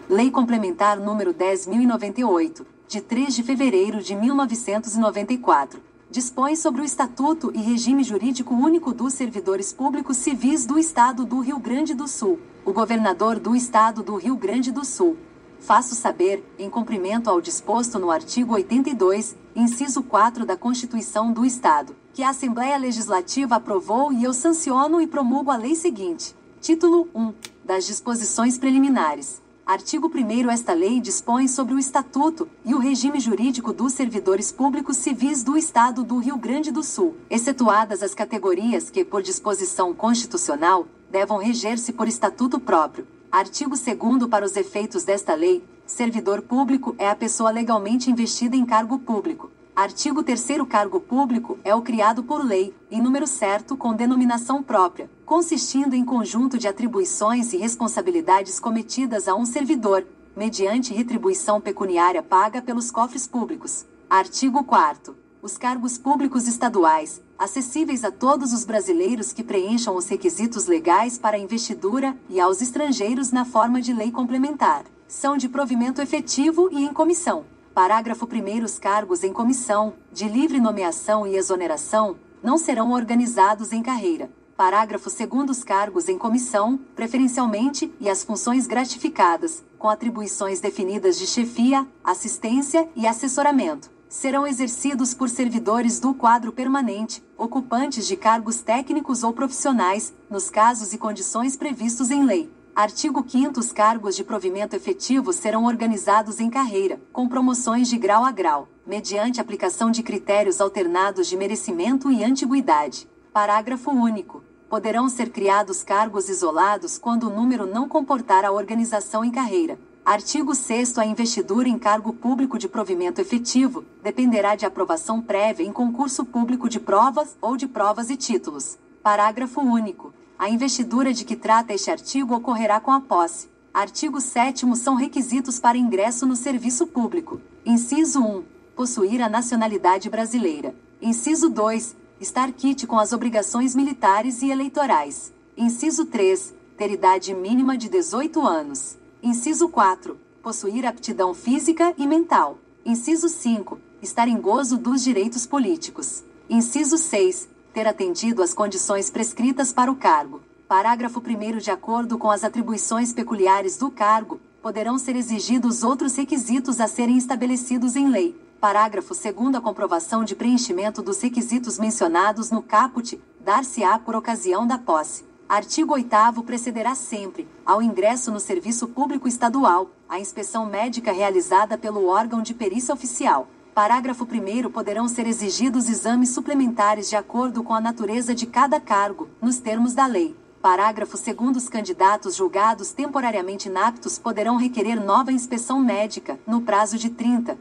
Lei Complementar número 10.098, de 3 de fevereiro de 1994, dispõe sobre o Estatuto e Regime Jurídico Único dos Servidores Públicos Civis do Estado do Rio Grande do Sul. O governador do Estado do Rio Grande do Sul. Faço saber, em cumprimento ao disposto no artigo 82, inciso 4 da Constituição do Estado, que a Assembleia Legislativa aprovou e eu sanciono e promulgo a lei seguinte. Título 1. Das disposições preliminares. Artigo 1º. Esta lei dispõe sobre o Estatuto e o regime jurídico dos servidores públicos civis do Estado do Rio Grande do Sul, excetuadas as categorias que, por disposição constitucional, devam reger-se por estatuto próprio. Artigo 2º. Para os efeitos desta lei, servidor público é a pessoa legalmente investida em cargo público. Artigo 3º. Cargo público é o criado por lei, em número certo com denominação própria, consistindo em conjunto de atribuições e responsabilidades cometidas a um servidor, mediante retribuição pecuniária paga pelos cofres públicos. Artigo 4º. Os cargos públicos estaduais, acessíveis a todos os brasileiros que preencham os requisitos legais para a investidura e aos estrangeiros na forma de lei complementar, são de provimento efetivo e em comissão. Parágrafo 1º. Os cargos em comissão, de livre nomeação e exoneração, não serão organizados em carreira. Parágrafo 2º. Os cargos em comissão, preferencialmente, e as funções gratificadas, com atribuições definidas de chefia, assistência e assessoramento, serão exercidos por servidores do quadro permanente, ocupantes de cargos técnicos ou profissionais, nos casos e condições previstos em lei. Artigo 5º. Os cargos de provimento efetivo serão organizados em carreira, com promoções de grau a grau, mediante aplicação de critérios alternados de merecimento e antiguidade. Parágrafo único. Poderão ser criados cargos isolados quando o número não comportar a organização em carreira. Artigo 6º. A investidura em cargo público de provimento efetivo dependerá de aprovação prévia em concurso público de provas ou de provas e títulos. Parágrafo único. A investidura de que trata este artigo ocorrerá com a posse. Artigo 7º. São requisitos para ingresso no serviço público. Inciso 1. Possuir a nacionalidade brasileira. Inciso 2. Estar quite com as obrigações militares e eleitorais. Inciso 3. Ter idade mínima de 18 anos. Inciso 4. Possuir aptidão física e mental. Inciso 5. Estar em gozo dos direitos políticos. Inciso 6. Ter atendido às condições prescritas para o cargo. Parágrafo 1º. De acordo com as atribuições peculiares do cargo, poderão ser exigidos outros requisitos a serem estabelecidos em lei. Parágrafo 2º. A comprovação de preenchimento dos requisitos mencionados no caput dar-se-á por ocasião da posse. Artigo 8º. Precederá sempre, ao ingresso no serviço público estadual, a inspeção médica realizada pelo órgão de perícia oficial. Parágrafo 1º. Poderão ser exigidos exames suplementares de acordo com a natureza de cada cargo, nos termos da lei. Parágrafo 2º. Os candidatos julgados temporariamente inaptos poderão requerer nova inspeção médica, no prazo de 30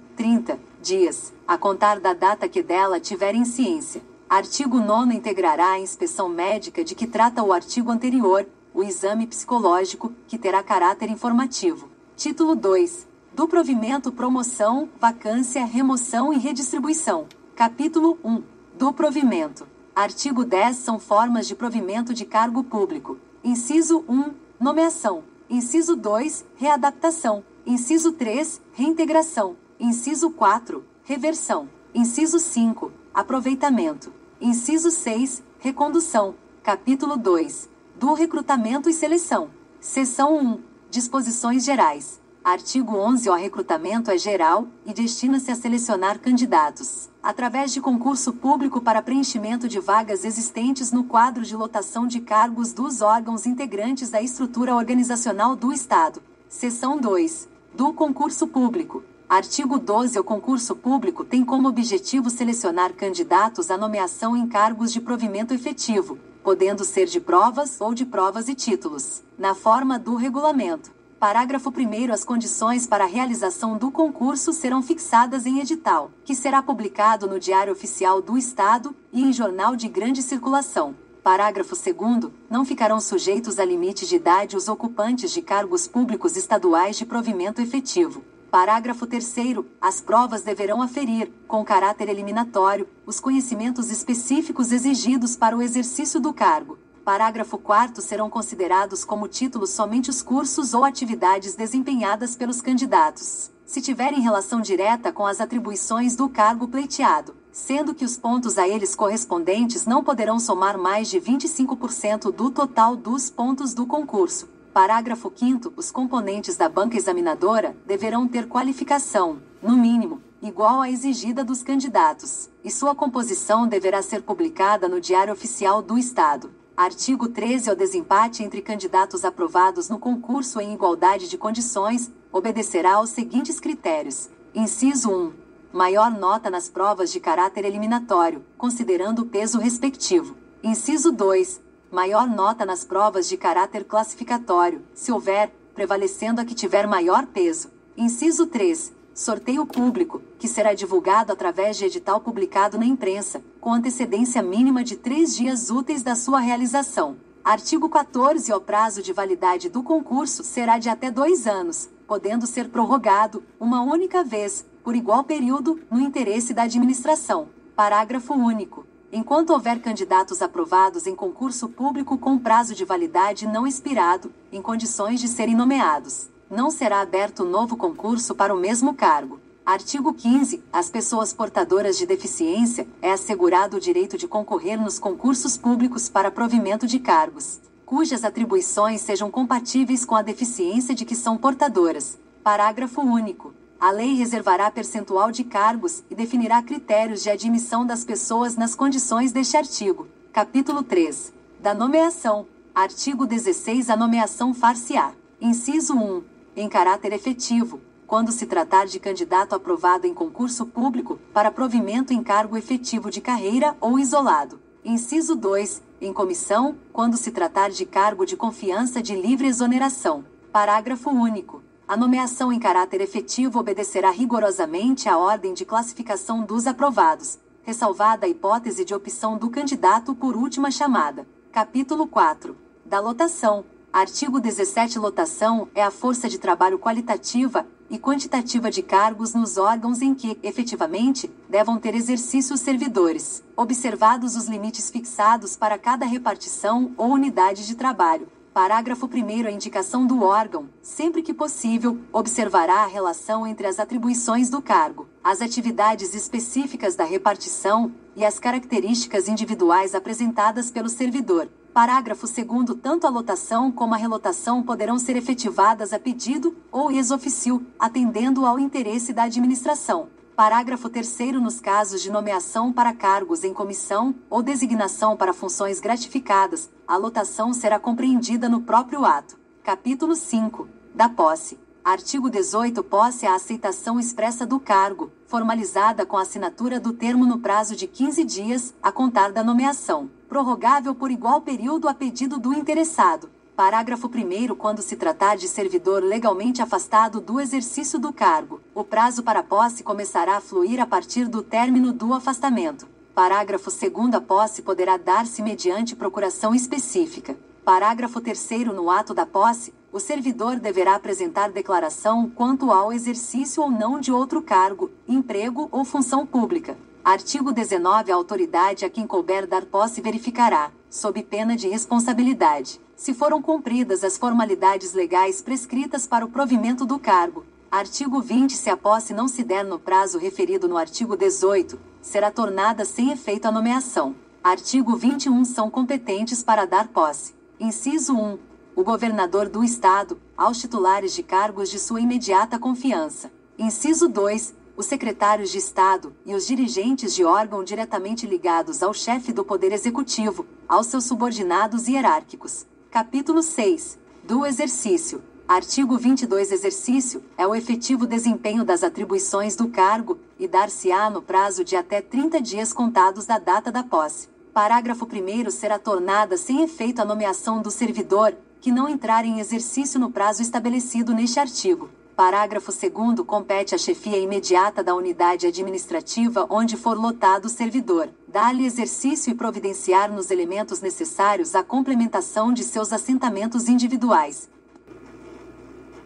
dias, a contar da data que dela tiverem ciência. Artigo 9º. Integrará a inspeção médica de que trata o artigo anterior, o exame psicológico, que terá caráter informativo. Título 2. Do provimento, promoção, vacância, remoção e redistribuição. Capítulo 1. Do provimento. Artigo 10. São formas de provimento de cargo público. Inciso 1. Nomeação. Inciso 2. Readaptação. Inciso 3. Reintegração. Inciso 4. Reversão. Inciso 5. Aproveitamento. Inciso 6. Recondução. Capítulo 2. Do recrutamento e seleção. Seção 1. Disposições gerais. Artigo 11. O recrutamento é geral e destina-se a selecionar candidatos, através de concurso público para preenchimento de vagas existentes no quadro de lotação de cargos dos órgãos integrantes da estrutura organizacional do Estado. Seção 2. Do concurso público. Artigo 12. O concurso público tem como objetivo selecionar candidatos à nomeação em cargos de provimento efetivo, podendo ser de provas ou de provas e títulos, na forma do regulamento. Parágrafo 1º. As condições para a realização do concurso serão fixadas em edital, que será publicado no Diário Oficial do Estado e em jornal de grande circulação. Parágrafo 2º. Não ficarão sujeitos a limite de idade os ocupantes de cargos públicos estaduais de provimento efetivo. Parágrafo 3º. As provas deverão aferir, com caráter eliminatório, os conhecimentos específicos exigidos para o exercício do cargo. Parágrafo 4º. Serão considerados como títulos somente os cursos ou atividades desempenhadas pelos candidatos, se tiverem relação direta com as atribuições do cargo pleiteado, sendo que os pontos a eles correspondentes não poderão somar mais de 25% do total dos pontos do concurso. Parágrafo 5º. Os componentes da banca examinadora deverão ter qualificação, no mínimo, igual à exigida dos candidatos, e sua composição deverá ser publicada no Diário Oficial do Estado. Artigo 13. O desempate entre candidatos aprovados no concurso em igualdade de condições obedecerá aos seguintes critérios. Inciso 1. Maior nota nas provas de caráter eliminatório, considerando o peso respectivo. Inciso 2. Maior nota nas provas de caráter classificatório, se houver, prevalecendo a que tiver maior peso. Inciso 3. Sorteio público, que será divulgado através de edital publicado na imprensa, com antecedência mínima de 3 dias úteis da sua realização. Artigo 14. O prazo de validade do concurso será de até 2 anos, podendo ser prorrogado, uma única vez, por igual período, no interesse da administração. Parágrafo único. Enquanto houver candidatos aprovados em concurso público com prazo de validade não expirado, em condições de serem nomeados, não será aberto novo concurso para o mesmo cargo. Artigo 15. Às pessoas portadoras de deficiência é assegurado o direito de concorrer nos concursos públicos para provimento de cargos, cujas atribuições sejam compatíveis com a deficiência de que são portadoras. Parágrafo único. A lei reservará percentual de cargos e definirá critérios de admissão das pessoas nas condições deste artigo. Capítulo 3. Da nomeação. Artigo 16. A nomeação far-se-á. Inciso 1. Em caráter efetivo, quando se tratar de candidato aprovado em concurso público para provimento em cargo efetivo de carreira ou isolado. Inciso 2. Em comissão, quando se tratar de cargo de confiança de livre exoneração. Parágrafo único. A nomeação em caráter efetivo obedecerá rigorosamente à ordem de classificação dos aprovados, ressalvada a hipótese de opção do candidato por última chamada. Capítulo 4. Da lotação. Artigo 17. Lotação é a força de trabalho qualitativa e quantitativa de cargos nos órgãos em que, efetivamente, devam ter exercício os servidores, observados os limites fixados para cada repartição ou unidade de trabalho. Parágrafo 1º. A indicação do órgão, sempre que possível, observará a relação entre as atribuições do cargo, as atividades específicas da repartição e as características individuais apresentadas pelo servidor. Parágrafo 2º. Tanto a lotação como a relotação poderão ser efetivadas a pedido ou ex officio, atendendo ao interesse da administração. Parágrafo 3º. Nos casos de nomeação para cargos em comissão ou designação para funções gratificadas, a lotação será compreendida no próprio ato. Capítulo 5. Da posse. Artigo 18. Posse é a aceitação expressa do cargo, formalizada com a assinatura do termo no prazo de 15 dias, a contar da nomeação, prorrogável por igual período a pedido do interessado. Parágrafo 1º. Quando se tratar de servidor legalmente afastado do exercício do cargo, o prazo para posse começará a fluir a partir do término do afastamento. Parágrafo 2º. A posse poderá dar-se mediante procuração específica. Parágrafo 3º. No ato da posse, o servidor deverá apresentar declaração quanto ao exercício ou não de outro cargo, emprego ou função pública. Artigo 19. A autoridade a quem couber dar posse verificará, sob pena de responsabilidade, se foram cumpridas as formalidades legais prescritas para o provimento do cargo. Artigo 20. Se a posse não se der no prazo referido no artigo 18, será tornada sem efeito a nomeação. Artigo 21. São competentes para dar posse. Inciso 1. O governador do Estado, aos titulares de cargos de sua imediata confiança. Inciso 2. Os secretários de Estado e os dirigentes de órgão diretamente ligados ao chefe do Poder Executivo, aos seus subordinados hierárquicos. Capítulo 6. Do exercício. Artigo 22. Exercício é o efetivo desempenho das atribuições do cargo e dar-se-á no prazo de até 30 dias contados da data da posse. Parágrafo 1º. Será tornada sem efeito a nomeação do servidor que não entrar em exercício no prazo estabelecido neste artigo. Parágrafo 2º. Compete à chefia imediata da unidade administrativa onde for lotado o servidor, dar-lhe exercício e providenciar nos elementos necessários a complementação de seus assentamentos individuais.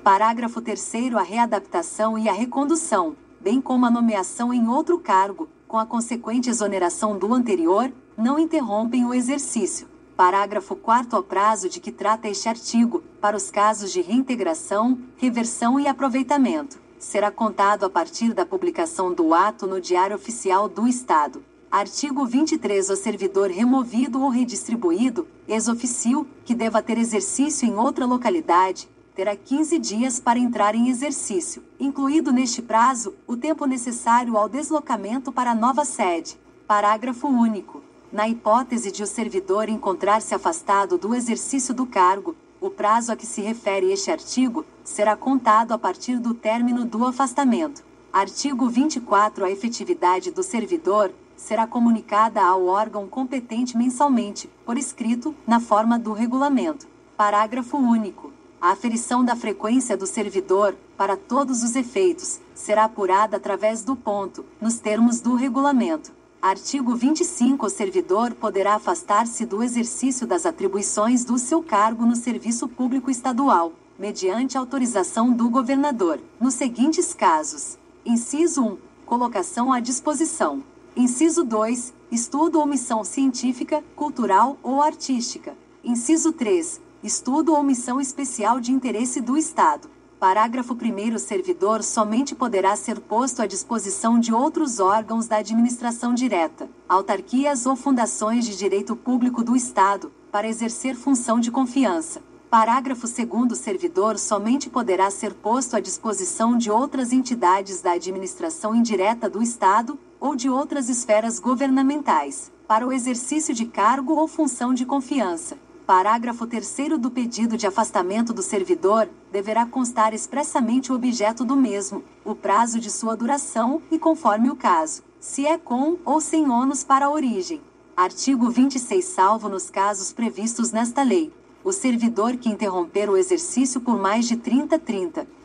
Parágrafo 3º. A readaptação e a recondução, bem como a nomeação em outro cargo, com a consequente exoneração do anterior, não interrompem o exercício. Parágrafo 4º. Ao prazo de que trata este artigo, para os casos de reintegração, reversão e aproveitamento, será contado a partir da publicação do ato no Diário Oficial do Estado. Artigo 23. O servidor removido ou redistribuído, ex officio, que deva ter exercício em outra localidade, terá 15 dias para entrar em exercício, incluído neste prazo, o tempo necessário ao deslocamento para a nova sede. Parágrafo único. Na hipótese de o servidor encontrar-se afastado do exercício do cargo, o prazo a que se refere este artigo será contado a partir do término do afastamento. Artigo 24. A efetividade do servidor será comunicada ao órgão competente mensalmente, por escrito, na forma do regulamento. Parágrafo único. A aferição da frequência do servidor, para todos os efeitos, será apurada através do ponto, nos termos do regulamento. Artigo 25. O servidor poderá afastar-se do exercício das atribuições do seu cargo no serviço público estadual, mediante autorização do governador, nos seguintes casos. Inciso 1. Colocação à disposição. Inciso 2. Estudo ou missão científica, cultural ou artística. Inciso 3. Estudo ou missão especial de interesse do Estado. Parágrafo 1º. O servidor somente poderá ser posto à disposição de outros órgãos da administração direta, autarquias ou fundações de direito público do Estado, para exercer função de confiança. Parágrafo 2º. O servidor somente poderá ser posto à disposição de outras entidades da administração indireta do Estado ou de outras esferas governamentais, para o exercício de cargo ou função de confiança. Parágrafo 3º. Do pedido de afastamento do servidor, deverá constar expressamente o objeto do mesmo, o prazo de sua duração e conforme o caso, se é com ou sem ônus para a origem. Artigo 26. Salvo nos casos previstos nesta lei, o servidor que interromper o exercício por mais de 30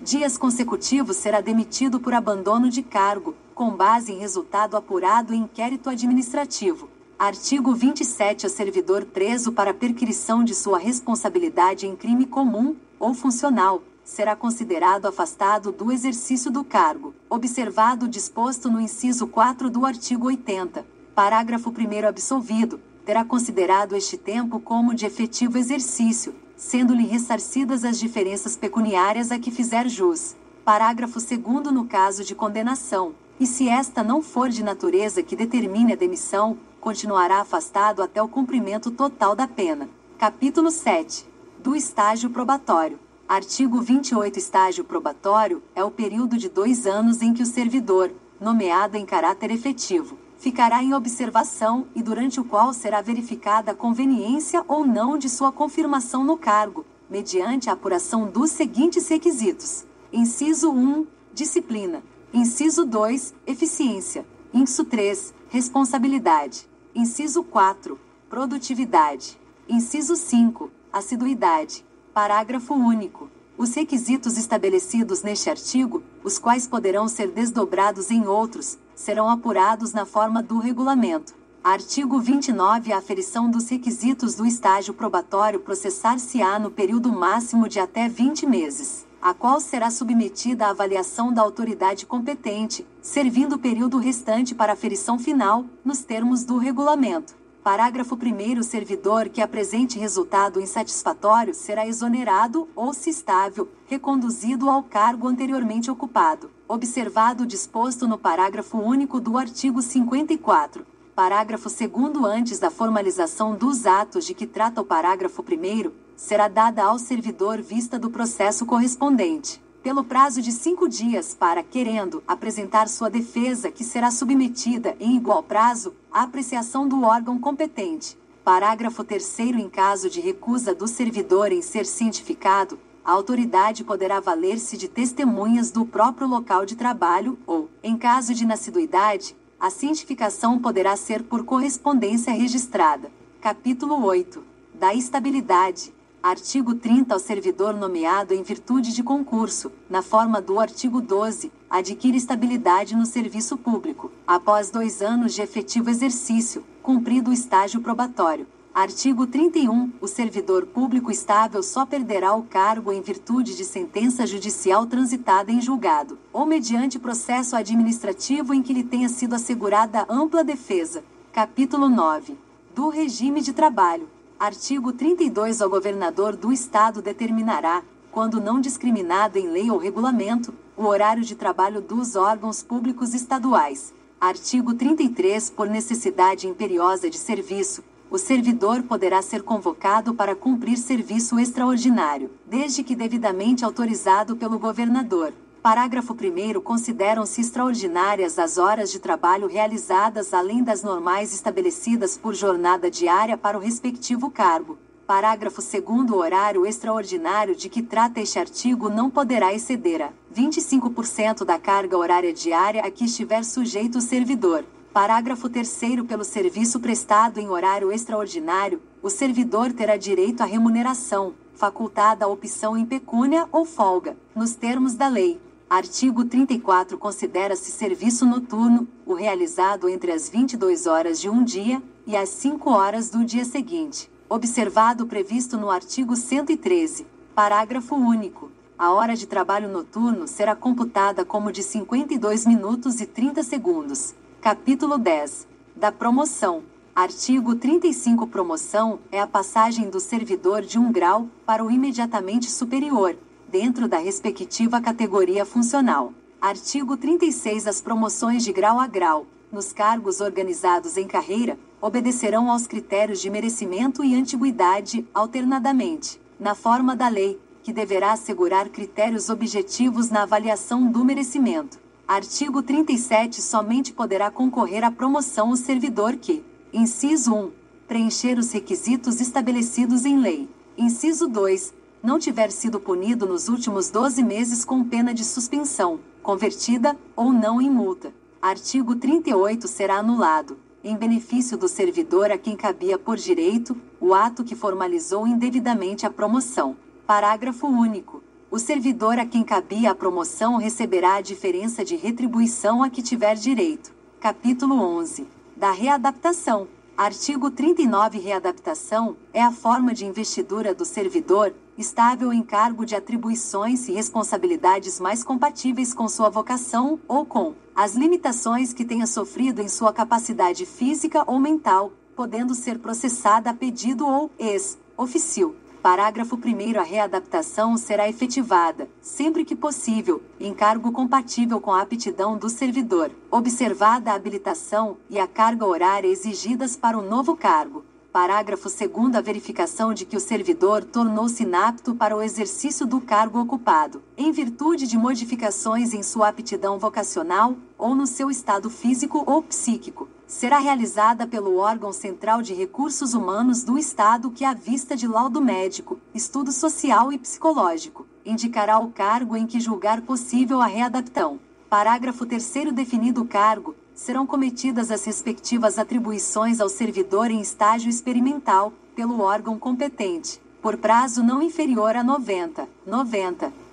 dias consecutivos será demitido por abandono de cargo, com base em resultado apurado em inquérito administrativo. Artigo 27. O servidor preso para perquisição de sua responsabilidade em crime comum ou funcional será considerado afastado do exercício do cargo, observado o disposto no inciso 4 do artigo 80. Parágrafo 1º. Absolvido, terá considerado este tempo como de efetivo exercício, sendo-lhe ressarcidas as diferenças pecuniárias a que fizer jus. Parágrafo 2º. No caso de condenação, e se esta não for de natureza que determine a demissão, continuará afastado até o cumprimento total da pena. Capítulo 7. Do estágio probatório. Artigo 28. Estágio probatório é o período de 2 anos em que o servidor, nomeado em caráter efetivo, ficará em observação e durante o qual será verificada a conveniência ou não de sua confirmação no cargo, mediante a apuração dos seguintes requisitos. Inciso 1. Disciplina. Inciso 2. Eficiência. Inciso 3. Responsabilidade. Inciso 4. Produtividade. Inciso 5. Assiduidade. Parágrafo único. Os requisitos estabelecidos neste artigo, os quais poderão ser desdobrados em outros, serão apurados na forma do regulamento. Artigo 29. A aferição dos requisitos do estágio probatório processar-se-á no período máximo de até 20 meses, a qual será submetida à avaliação da autoridade competente, servindo o período restante para aferição final, nos termos do regulamento. Parágrafo 1º. O servidor que apresente resultado insatisfatório será exonerado ou, se estável, reconduzido ao cargo anteriormente ocupado, observado o disposto no parágrafo único do artigo 54. Parágrafo 2º. Antes da formalização dos atos de que trata o parágrafo 1º, será dada ao servidor vista do processo correspondente, pelo prazo de 5 dias para, querendo, apresentar sua defesa, que será submetida, em igual prazo, à apreciação do órgão competente. Parágrafo 3º. Em caso de recusa do servidor em ser cientificado, a autoridade poderá valer-se de testemunhas do próprio local de trabalho ou, em caso de inassiduidade, a cientificação poderá ser por correspondência registrada. Capítulo 8. Da estabilidade. Artigo 30. Ao servidor nomeado em virtude de concurso, na forma do artigo 12, adquire estabilidade no serviço público, após 2 anos de efetivo exercício, cumprido o estágio probatório. Artigo 31. O servidor público estável só perderá o cargo em virtude de sentença judicial transitada em julgado, ou mediante processo administrativo em que lhe tenha sido assegurada ampla defesa. Capítulo 9. Do regime de trabalho. Artigo 32. O governador do Estado determinará, quando não discriminado em lei ou regulamento, o horário de trabalho dos órgãos públicos estaduais. Artigo 33. Por necessidade imperiosa de serviço, o servidor poderá ser convocado para cumprir serviço extraordinário, desde que devidamente autorizado pelo governador. Parágrafo 1º. Consideram-se extraordinárias as horas de trabalho realizadas além das normais estabelecidas por jornada diária para o respectivo cargo. Parágrafo 2º. O horário extraordinário de que trata este artigo não poderá exceder a 25% da carga horária diária a que estiver sujeito o servidor. Parágrafo 3º. Pelo serviço prestado em horário extraordinário, o servidor terá direito à remuneração, facultada a opção em pecúnia ou folga, nos termos da lei. Artigo 34. Considera-se serviço noturno o realizado entre as 22 horas de um dia e as 5 horas do dia seguinte, observado o previsto no artigo 113. Parágrafo único. A hora de trabalho noturno será computada como de 52 minutos e 30 segundos. Capítulo 10. Da promoção. Artigo 35. Promoção é a passagem do servidor de um grau para o imediatamente superior, dentro da respectiva categoria funcional. Artigo 36. As promoções de grau a grau, nos cargos organizados em carreira, obedecerão aos critérios de merecimento e antiguidade, alternadamente, na forma da lei, que deverá assegurar critérios objetivos na avaliação do merecimento. Artigo 37. Somente poderá concorrer à promoção o servidor que: inciso 1. Preencher os requisitos estabelecidos em lei. Inciso 2. Não tiver sido punido nos últimos 12 meses com pena de suspensão, convertida ou não em multa. Artigo 38. Será anulado, em benefício do servidor a quem cabia por direito, o ato que formalizou indevidamente a promoção. Parágrafo único. O servidor a quem cabia a promoção receberá a diferença de retribuição a que tiver direito. Capítulo 11. Da readaptação. Artigo 39. Readaptação é a forma de investidura do servidor, estável em cargo de atribuições e responsabilidades mais compatíveis com sua vocação ou com as limitações que tenha sofrido em sua capacidade física ou mental, podendo ser processada a pedido ou ex officio. Parágrafo 1º. A readaptação será efetivada, sempre que possível, em cargo compatível com a aptidão do servidor, observada a habilitação e a carga horária exigidas para o novo cargo. Parágrafo 2º. A verificação de que o servidor tornou-se inapto para o exercício do cargo ocupado, em virtude de modificações em sua aptidão vocacional ou no seu estado físico ou psíquico, será realizada pelo órgão central de recursos humanos do Estado que, à vista de laudo médico, estudo social e psicológico, indicará o cargo em que julgar possível a readaptação. Parágrafo 3º. Definido o cargo, serão cometidas as respectivas atribuições ao servidor em estágio experimental, pelo órgão competente, por prazo não inferior a 90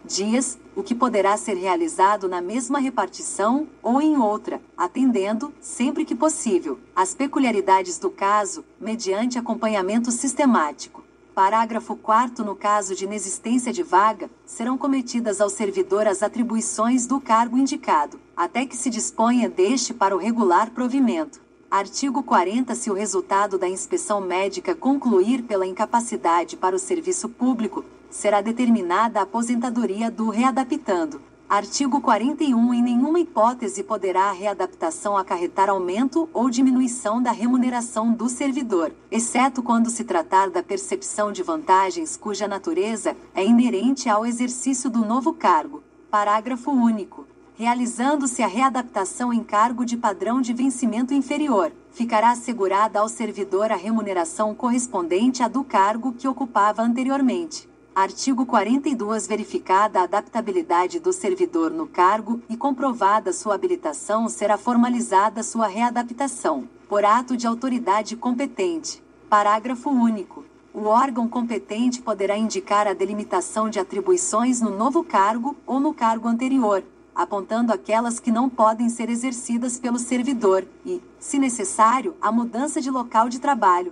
dias, o que poderá ser realizado na mesma repartição ou em outra, atendendo, sempre que possível, às peculiaridades do caso, mediante acompanhamento sistemático. Parágrafo 4º. No caso de inexistência de vaga, serão cometidas ao servidor as atribuições do cargo indicado, até que se disponha deste para o regular provimento. Artigo 40. Se o resultado da inspeção médica concluir pela incapacidade para o serviço público, será determinada a aposentadoria do readaptando. Artigo 41. Em nenhuma hipótese poderá a readaptação acarretar aumento ou diminuição da remuneração do servidor, exceto quando se tratar da percepção de vantagens cuja natureza é inerente ao exercício do novo cargo. Parágrafo único. Realizando-se a readaptação em cargo de padrão de vencimento inferior, ficará assegurada ao servidor a remuneração correspondente à do cargo que ocupava anteriormente. Artigo 42. Verificada a adaptabilidade do servidor no cargo e comprovada sua habilitação, será formalizada sua readaptação, por ato de autoridade competente. Parágrafo único. O órgão competente poderá indicar a delimitação de atribuições no novo cargo ou no cargo anterior, apontando aquelas que não podem ser exercidas pelo servidor e, se necessário, a mudança de local de trabalho.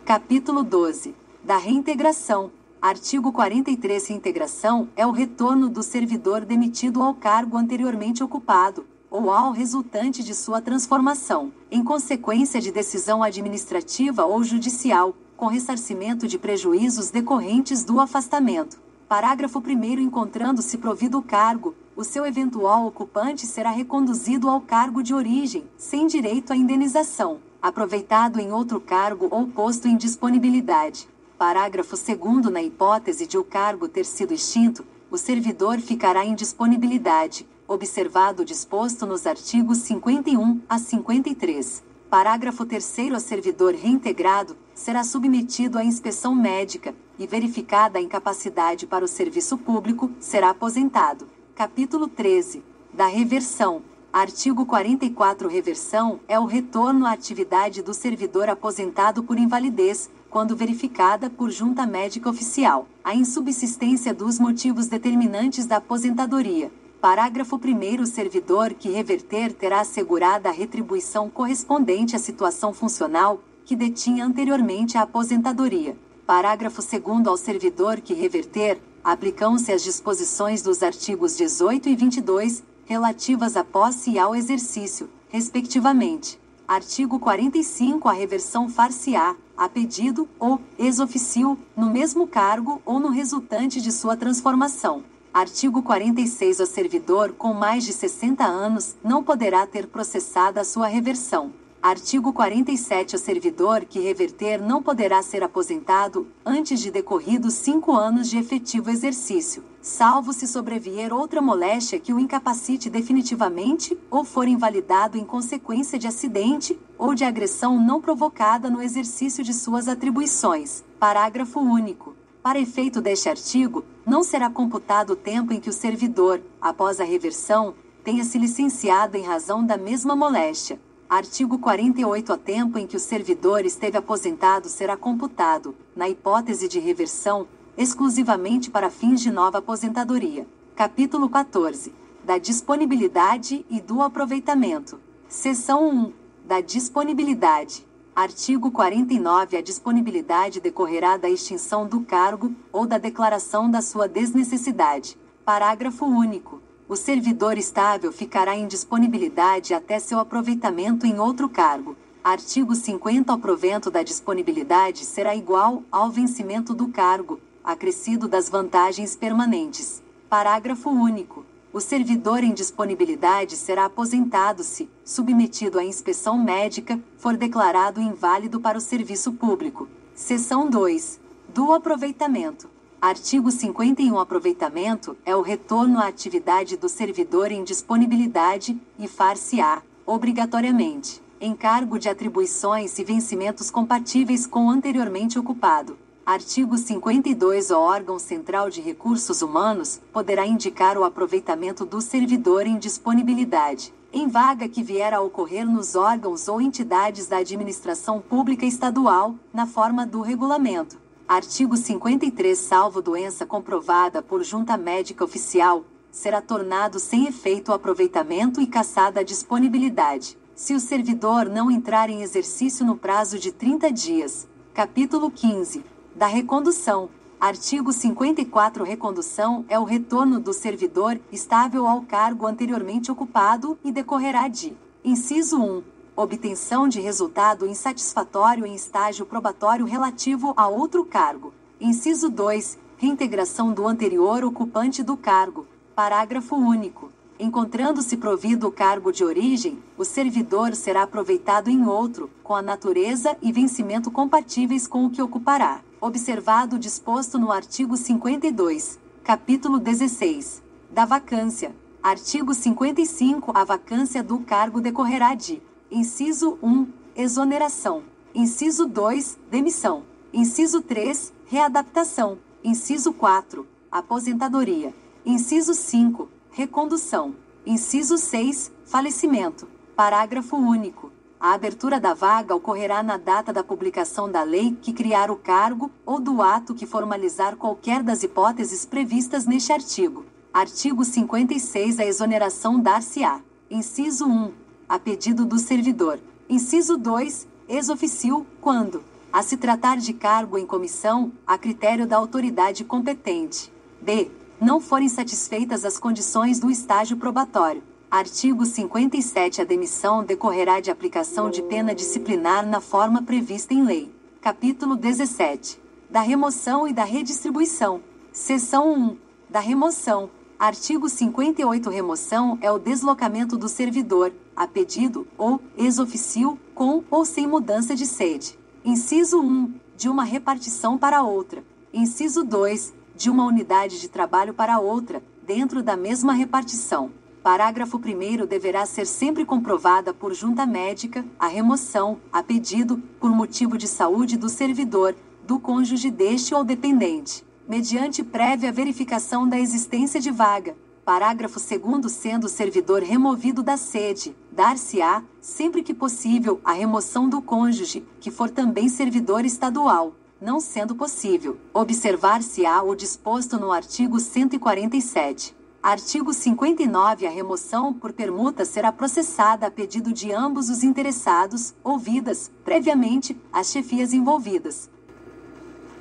Capítulo 12. Da reintegração. Artigo 43. Reintegração é o retorno do servidor demitido ao cargo anteriormente ocupado, ou ao resultante de sua transformação, em consequência de decisão administrativa ou judicial, com ressarcimento de prejuízos decorrentes do afastamento. Parágrafo 1º. Encontrando-se provido o cargo, o seu eventual ocupante será reconduzido ao cargo de origem, sem direito à indenização, aproveitado em outro cargo ou posto em disponibilidade. Parágrafo 2º. Na hipótese de o cargo ter sido extinto, o servidor ficará em disponibilidade, observado o disposto nos artigos 51 a 53. Parágrafo 3º. O servidor reintegrado será submetido à inspeção médica e, verificada a incapacidade para o serviço público, será aposentado. Capítulo 13. Da reversão. Artigo 44. Reversão é o retorno à atividade do servidor aposentado por invalidez, quando verificada por junta médica oficial a insubsistência dos motivos determinantes da aposentadoria. Parágrafo 1º. O servidor que reverter terá assegurada a retribuição correspondente à situação funcional que detinha anteriormente à aposentadoria. Parágrafo 2º. Ao servidor que reverter, aplicam-se as disposições dos artigos 18 e 22, relativas à posse e ao exercício, respectivamente. Artigo 45. A reversão far-se-á, a pedido ou ex officio, no mesmo cargo ou no resultante de sua transformação. Artigo 46. O servidor com mais de 60 anos não poderá ter processada a sua reversão. Artigo 47. O servidor que reverter não poderá ser aposentado antes de decorridos 5 anos de efetivo exercício, salvo se sobrevier outra moléstia que o incapacite definitivamente ou for invalidado em consequência de acidente ou de agressão não provocada no exercício de suas atribuições. Parágrafo único. Para efeito deste artigo, não será computado o tempo em que o servidor, após a reversão, tenha se licenciado em razão da mesma moléstia. Artigo 48. O tempo em que o servidor esteve aposentado será computado, na hipótese de reversão, exclusivamente para fins de nova aposentadoria. Capítulo 14. Da disponibilidade e do aproveitamento. Seção 1. Da disponibilidade. Artigo 49. A disponibilidade decorrerá da extinção do cargo ou da declaração da sua desnecessidade. Parágrafo único. O servidor estável ficará em disponibilidade até seu aproveitamento em outro cargo. Artigo 50. O provento da disponibilidade será igual ao vencimento do cargo, acrescido das vantagens permanentes. Parágrafo único. O servidor em disponibilidade será aposentado se, submetido à inspeção médica, for declarado inválido para o serviço público. Seção 2. Do aproveitamento. Artigo 51. O aproveitamento é o retorno à atividade do servidor em disponibilidade e far-se-á, obrigatoriamente, em cargo de atribuições e vencimentos compatíveis com o anteriormente ocupado. Artigo 52. O órgão central de recursos humanos poderá indicar o aproveitamento do servidor em disponibilidade, em vaga que vier a ocorrer nos órgãos ou entidades da administração pública estadual, na forma do regulamento. Artigo 53. Salvo doença comprovada por junta médica oficial, será tornado sem efeito o aproveitamento e cassada a disponibilidade, se o servidor não entrar em exercício no prazo de 30 dias. Capítulo 15. Da recondução. Artigo 54. Recondução é o retorno do servidor estável ao cargo anteriormente ocupado e decorrerá de: inciso 1. Obtenção de resultado insatisfatório em estágio probatório relativo a outro cargo. Inciso 2. Reintegração do anterior ocupante do cargo. Parágrafo único. Encontrando-se provido o cargo de origem, o servidor será aproveitado em outro, com a natureza e vencimento compatíveis com o que ocupará, observado o disposto no artigo 52, capítulo 16. Da vacância. Artigo 55. A vacância do cargo decorrerá de: inciso 1. Exoneração. Inciso 2. Demissão. Inciso 3. Readaptação. Inciso 4. Aposentadoria. Inciso 5. Recondução. Inciso 6. Falecimento. Parágrafo único. A abertura da vaga ocorrerá na data da publicação da lei que criar o cargo ou do ato que formalizar qualquer das hipóteses previstas neste artigo. Artigo 56. A exoneração dar-se-á: inciso 1. A pedido do servidor. Inciso 2. Ex officio, quando, a se tratar de cargo em comissão, a critério da autoridade competente. B. Não forem satisfeitas as condições do estágio probatório. Artigo 57. A demissão decorrerá de aplicação de pena disciplinar na forma prevista em lei. Capítulo 17. Da remoção e da redistribuição. Seção 1. Da remoção. Artigo 58. Remoção é o deslocamento do servidor, a pedido ou ex officio, com ou sem mudança de sede. Inciso 1. De uma repartição para outra. Inciso 2. De uma unidade de trabalho para outra, dentro da mesma repartição. Parágrafo 1º. Deverá ser sempre comprovada por junta médica a remoção, a pedido, por motivo de saúde do servidor, do cônjuge deste ou dependente, mediante prévia verificação da existência de vaga. Parágrafo 2º. Sendo o servidor removido da sede, dar-se-á, sempre que possível, a remoção do cônjuge, que for também servidor estadual. Não sendo possível, observar-se-á o disposto no artigo 147. Artigo 59. A remoção por permuta será processada a pedido de ambos os interessados, ouvidas, previamente, as chefias envolvidas.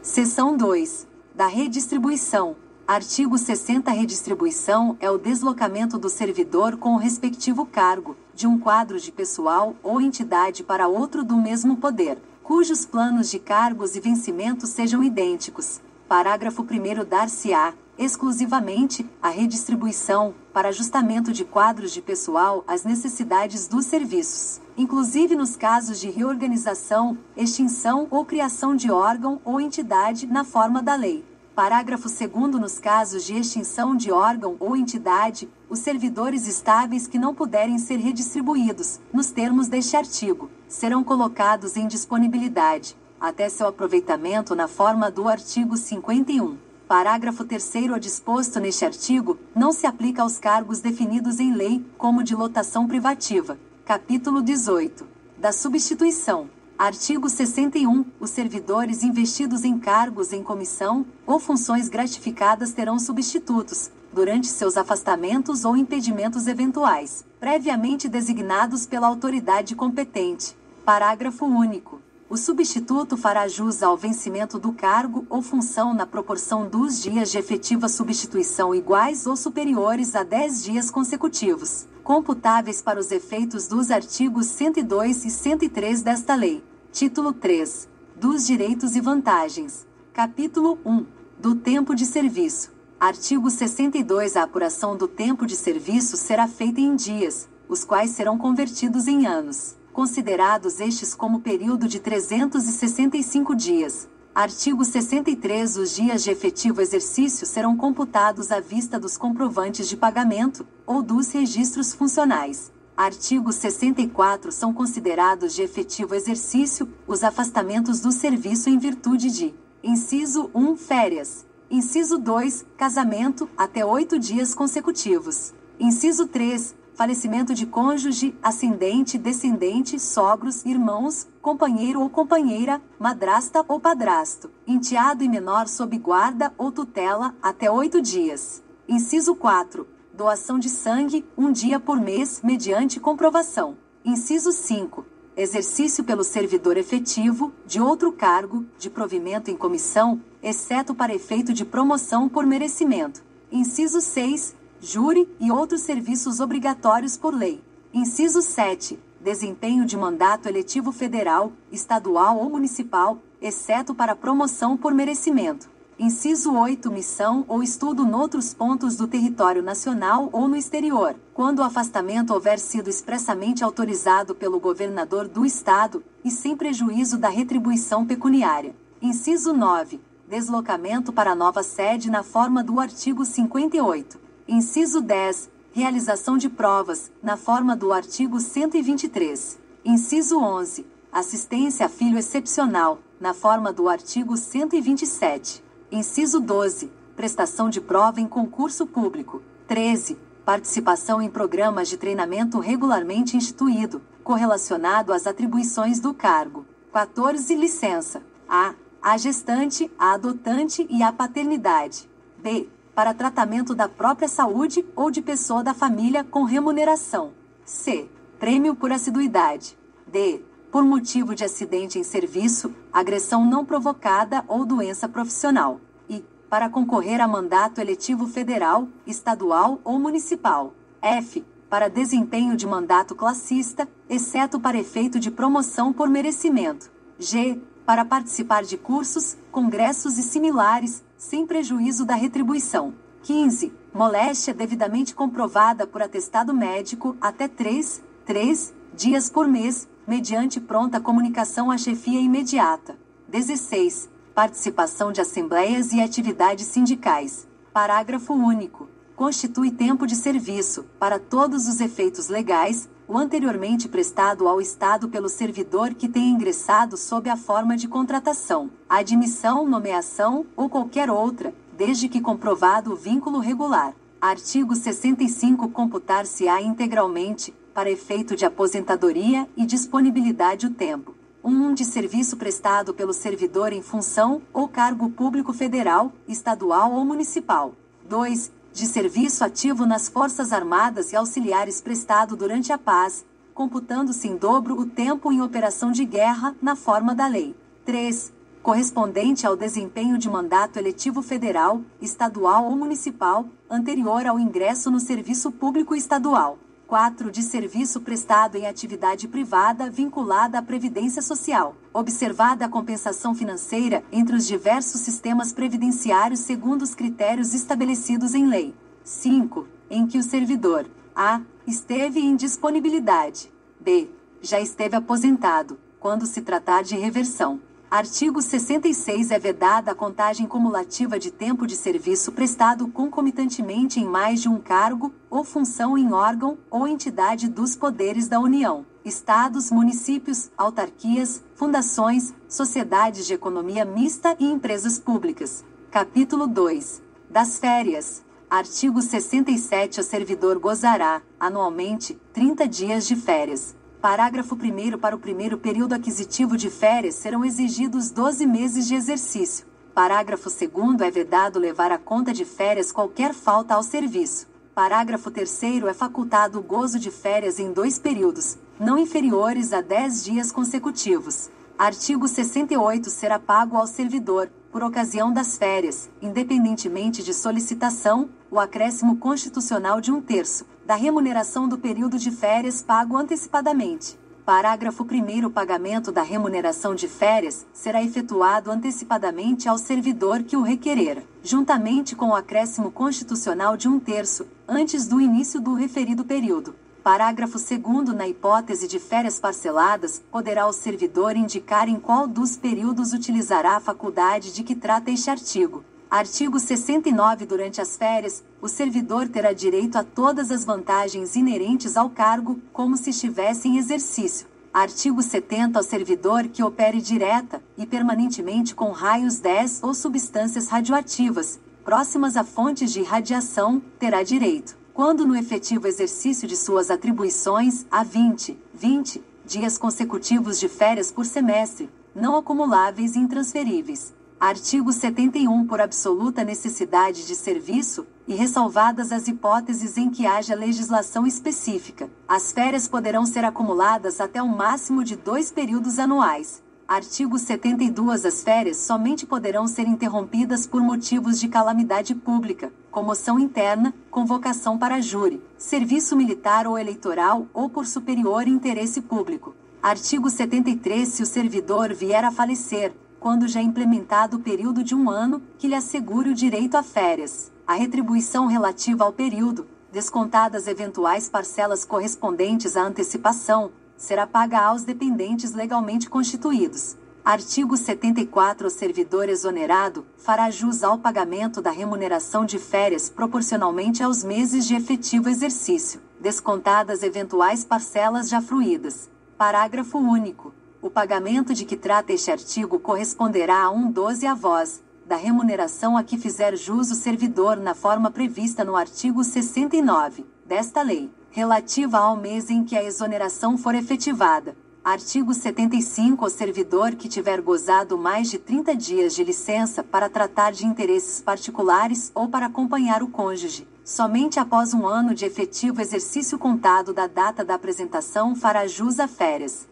Seção 2. Da redistribuição. Artigo 60. A redistribuição é o deslocamento do servidor com o respectivo cargo, de um quadro de pessoal ou entidade para outro do mesmo poder, cujos planos de cargos e vencimentos sejam idênticos. Parágrafo 1º. Dar-se-á, exclusivamente, a redistribuição, para ajustamento de quadros de pessoal às necessidades dos serviços, inclusive nos casos de reorganização, extinção ou criação de órgão ou entidade na forma da lei. Parágrafo 2º. Nos casos de extinção de órgão ou entidade, os servidores estáveis que não puderem ser redistribuídos, nos termos deste artigo, serão colocados em disponibilidade, até seu aproveitamento na forma do artigo 51. Parágrafo 3º. O disposto neste artigo não se aplica aos cargos definidos em lei, como de lotação privativa. Capítulo 18. Da substituição. Artigo 61. Os servidores investidos em cargos em comissão ou funções gratificadas terão substitutos, durante seus afastamentos ou impedimentos eventuais, previamente designados pela autoridade competente. Parágrafo único. O substituto fará jus ao vencimento do cargo ou função na proporção dos dias de efetiva substituição iguais ou superiores a 10 dias consecutivos, computáveis para os efeitos dos artigos 102 e 103 desta lei. Título 3. Dos direitos e vantagens. Capítulo 1. Do tempo de serviço. Artigo 62. A apuração do tempo de serviço será feita em dias, os quais serão convertidos em anos, considerados estes como período de 365 dias. Artigo 63. Os dias de efetivo exercício serão computados à vista dos comprovantes de pagamento, ou dos registros funcionais. Artigo 64. São considerados de efetivo exercício os afastamentos do serviço em virtude de: inciso 1. Férias. Inciso 2. Casamento, até 8 dias consecutivos. Inciso 3. Falecimento de cônjuge, ascendente, descendente, sogros, irmãos, companheiro ou companheira, madrasta ou padrasto, enteado e menor sob guarda ou tutela, até 8 dias. Inciso 4. Doação de sangue, 1 dia por mês, mediante comprovação. Inciso 5. Exercício pelo servidor efetivo, de outro cargo, de provimento em comissão, exceto para efeito de promoção por merecimento. Inciso 6. Júri e outros serviços obrigatórios por lei. Inciso 7. Desempenho de mandato eletivo federal, estadual ou municipal, exceto para promoção por merecimento. Inciso 8. Missão ou estudo noutros pontos do território nacional ou no exterior, quando o afastamento houver sido expressamente autorizado pelo governador do Estado, e sem prejuízo da retribuição pecuniária. Inciso 9. Deslocamento para nova sede na forma do artigo 58. Inciso 10. Realização de provas, na forma do artigo 123. Inciso 11. Assistência a filho excepcional, na forma do artigo 127. Inciso 12. Prestação de prova em concurso público. 13. Participação em programas de treinamento regularmente instituído, correlacionado às atribuições do cargo. 14. Licença. A gestante, a adotante e a paternidade. B. Para tratamento da própria saúde ou de pessoa da família com remuneração. C. Prêmio por assiduidade. D. Por motivo de acidente em serviço, agressão não provocada ou doença profissional. E. Para concorrer a mandato eletivo federal, estadual ou municipal. F. Para desempenho de mandato classista, exceto para efeito de promoção por merecimento. G. para participar de cursos, congressos e similares, sem prejuízo da retribuição. 15. Moléstia devidamente comprovada por atestado médico até 3 dias por mês, mediante pronta comunicação à chefia imediata. 16. Participação de assembleias e atividades sindicais. Parágrafo único. Constitui tempo de serviço, para todos os efeitos legais, o anteriormente prestado ao Estado pelo servidor que tenha ingressado sob a forma de contratação, admissão, nomeação ou qualquer outra, desde que comprovado o vínculo regular. Artigo 65. Computar-se-á integralmente, para efeito de aposentadoria e disponibilidade o tempo. 1. De serviço prestado pelo servidor em função ou cargo público federal, estadual ou municipal. 2. De serviço ativo nas Forças Armadas e auxiliares prestado durante a paz, computando-se em dobro o tempo em operação de guerra, na forma da lei. 3. Correspondente ao desempenho de mandato eletivo federal, estadual ou municipal, anterior ao ingresso no serviço público estadual. 4. De serviço prestado em atividade privada vinculada à Previdência Social, observada a compensação financeira entre os diversos sistemas previdenciários segundo os critérios estabelecidos em lei. 5. Em que o servidor a. esteve em disponibilidade, b. já esteve aposentado, quando se tratar de reversão. Artigo 66. É vedada a contagem cumulativa de tempo de serviço prestado concomitantemente em mais de um cargo ou função em órgão ou entidade dos poderes da União, estados, municípios, autarquias, fundações, sociedades de economia mista e empresas públicas. Capítulo 2. Das férias. Artigo 67. O servidor gozará, anualmente, 30 dias de férias. Parágrafo 1º. Para o primeiro período aquisitivo de férias serão exigidos 12 meses de exercício. Parágrafo 2º. É vedado levar à conta de férias qualquer falta ao serviço. Parágrafo 3º. É facultado o gozo de férias em 2 períodos, não inferiores a 10 dias consecutivos. Artigo 68. Será pago ao servidor, por ocasião das férias, independentemente de solicitação, o acréscimo constitucional de 1/3 da remuneração do período de férias pago antecipadamente. Parágrafo 1º. O pagamento da remuneração de férias será efetuado antecipadamente ao servidor que o requerer, juntamente com o acréscimo constitucional de 1/3, antes do início do referido período. Parágrafo 2º. Na hipótese de férias parceladas, poderá o servidor indicar em qual dos períodos utilizará a faculdade de que trata este artigo. Artigo 69. Durante as férias, o servidor terá direito a todas as vantagens inerentes ao cargo, como se estivesse em exercício. Artigo 70. Ao servidor que opere direta e permanentemente com raios 10 ou substâncias radioativas, próximas a fontes de irradiação, terá direito, quando no efetivo exercício de suas atribuições, a 20 dias consecutivos de férias por semestre, não acumuláveis e intransferíveis. Artigo 71. Por absoluta necessidade de serviço, e ressalvadas as hipóteses em que haja legislação específica, as férias poderão ser acumuladas até um máximo de 2 períodos anuais. Artigo 72. As férias somente poderão ser interrompidas por motivos de calamidade pública, comoção interna, convocação para júri, serviço militar ou eleitoral ou por superior interesse público. Artigo 73. Se o servidor vier a falecer, quando já implementado o período de 1 ano, que lhe assegure o direito a férias, a retribuição relativa ao período, descontadas eventuais parcelas correspondentes à antecipação, será paga aos dependentes legalmente constituídos. Artigo 74. O servidor exonerado fará jus ao pagamento da remuneração de férias proporcionalmente aos meses de efetivo exercício, descontadas eventuais parcelas já fruídas. Parágrafo único. O pagamento de que trata este artigo corresponderá a 1/12 avós da remuneração a que fizer jus o servidor na forma prevista no artigo 69 desta lei, relativa ao mês em que a exoneração for efetivada. Artigo 75. O servidor que tiver gozado mais de 30 dias de licença para tratar de interesses particulares ou para acompanhar o cônjuge, somente após 1 ano de efetivo exercício contado da data da apresentação fará jus a férias.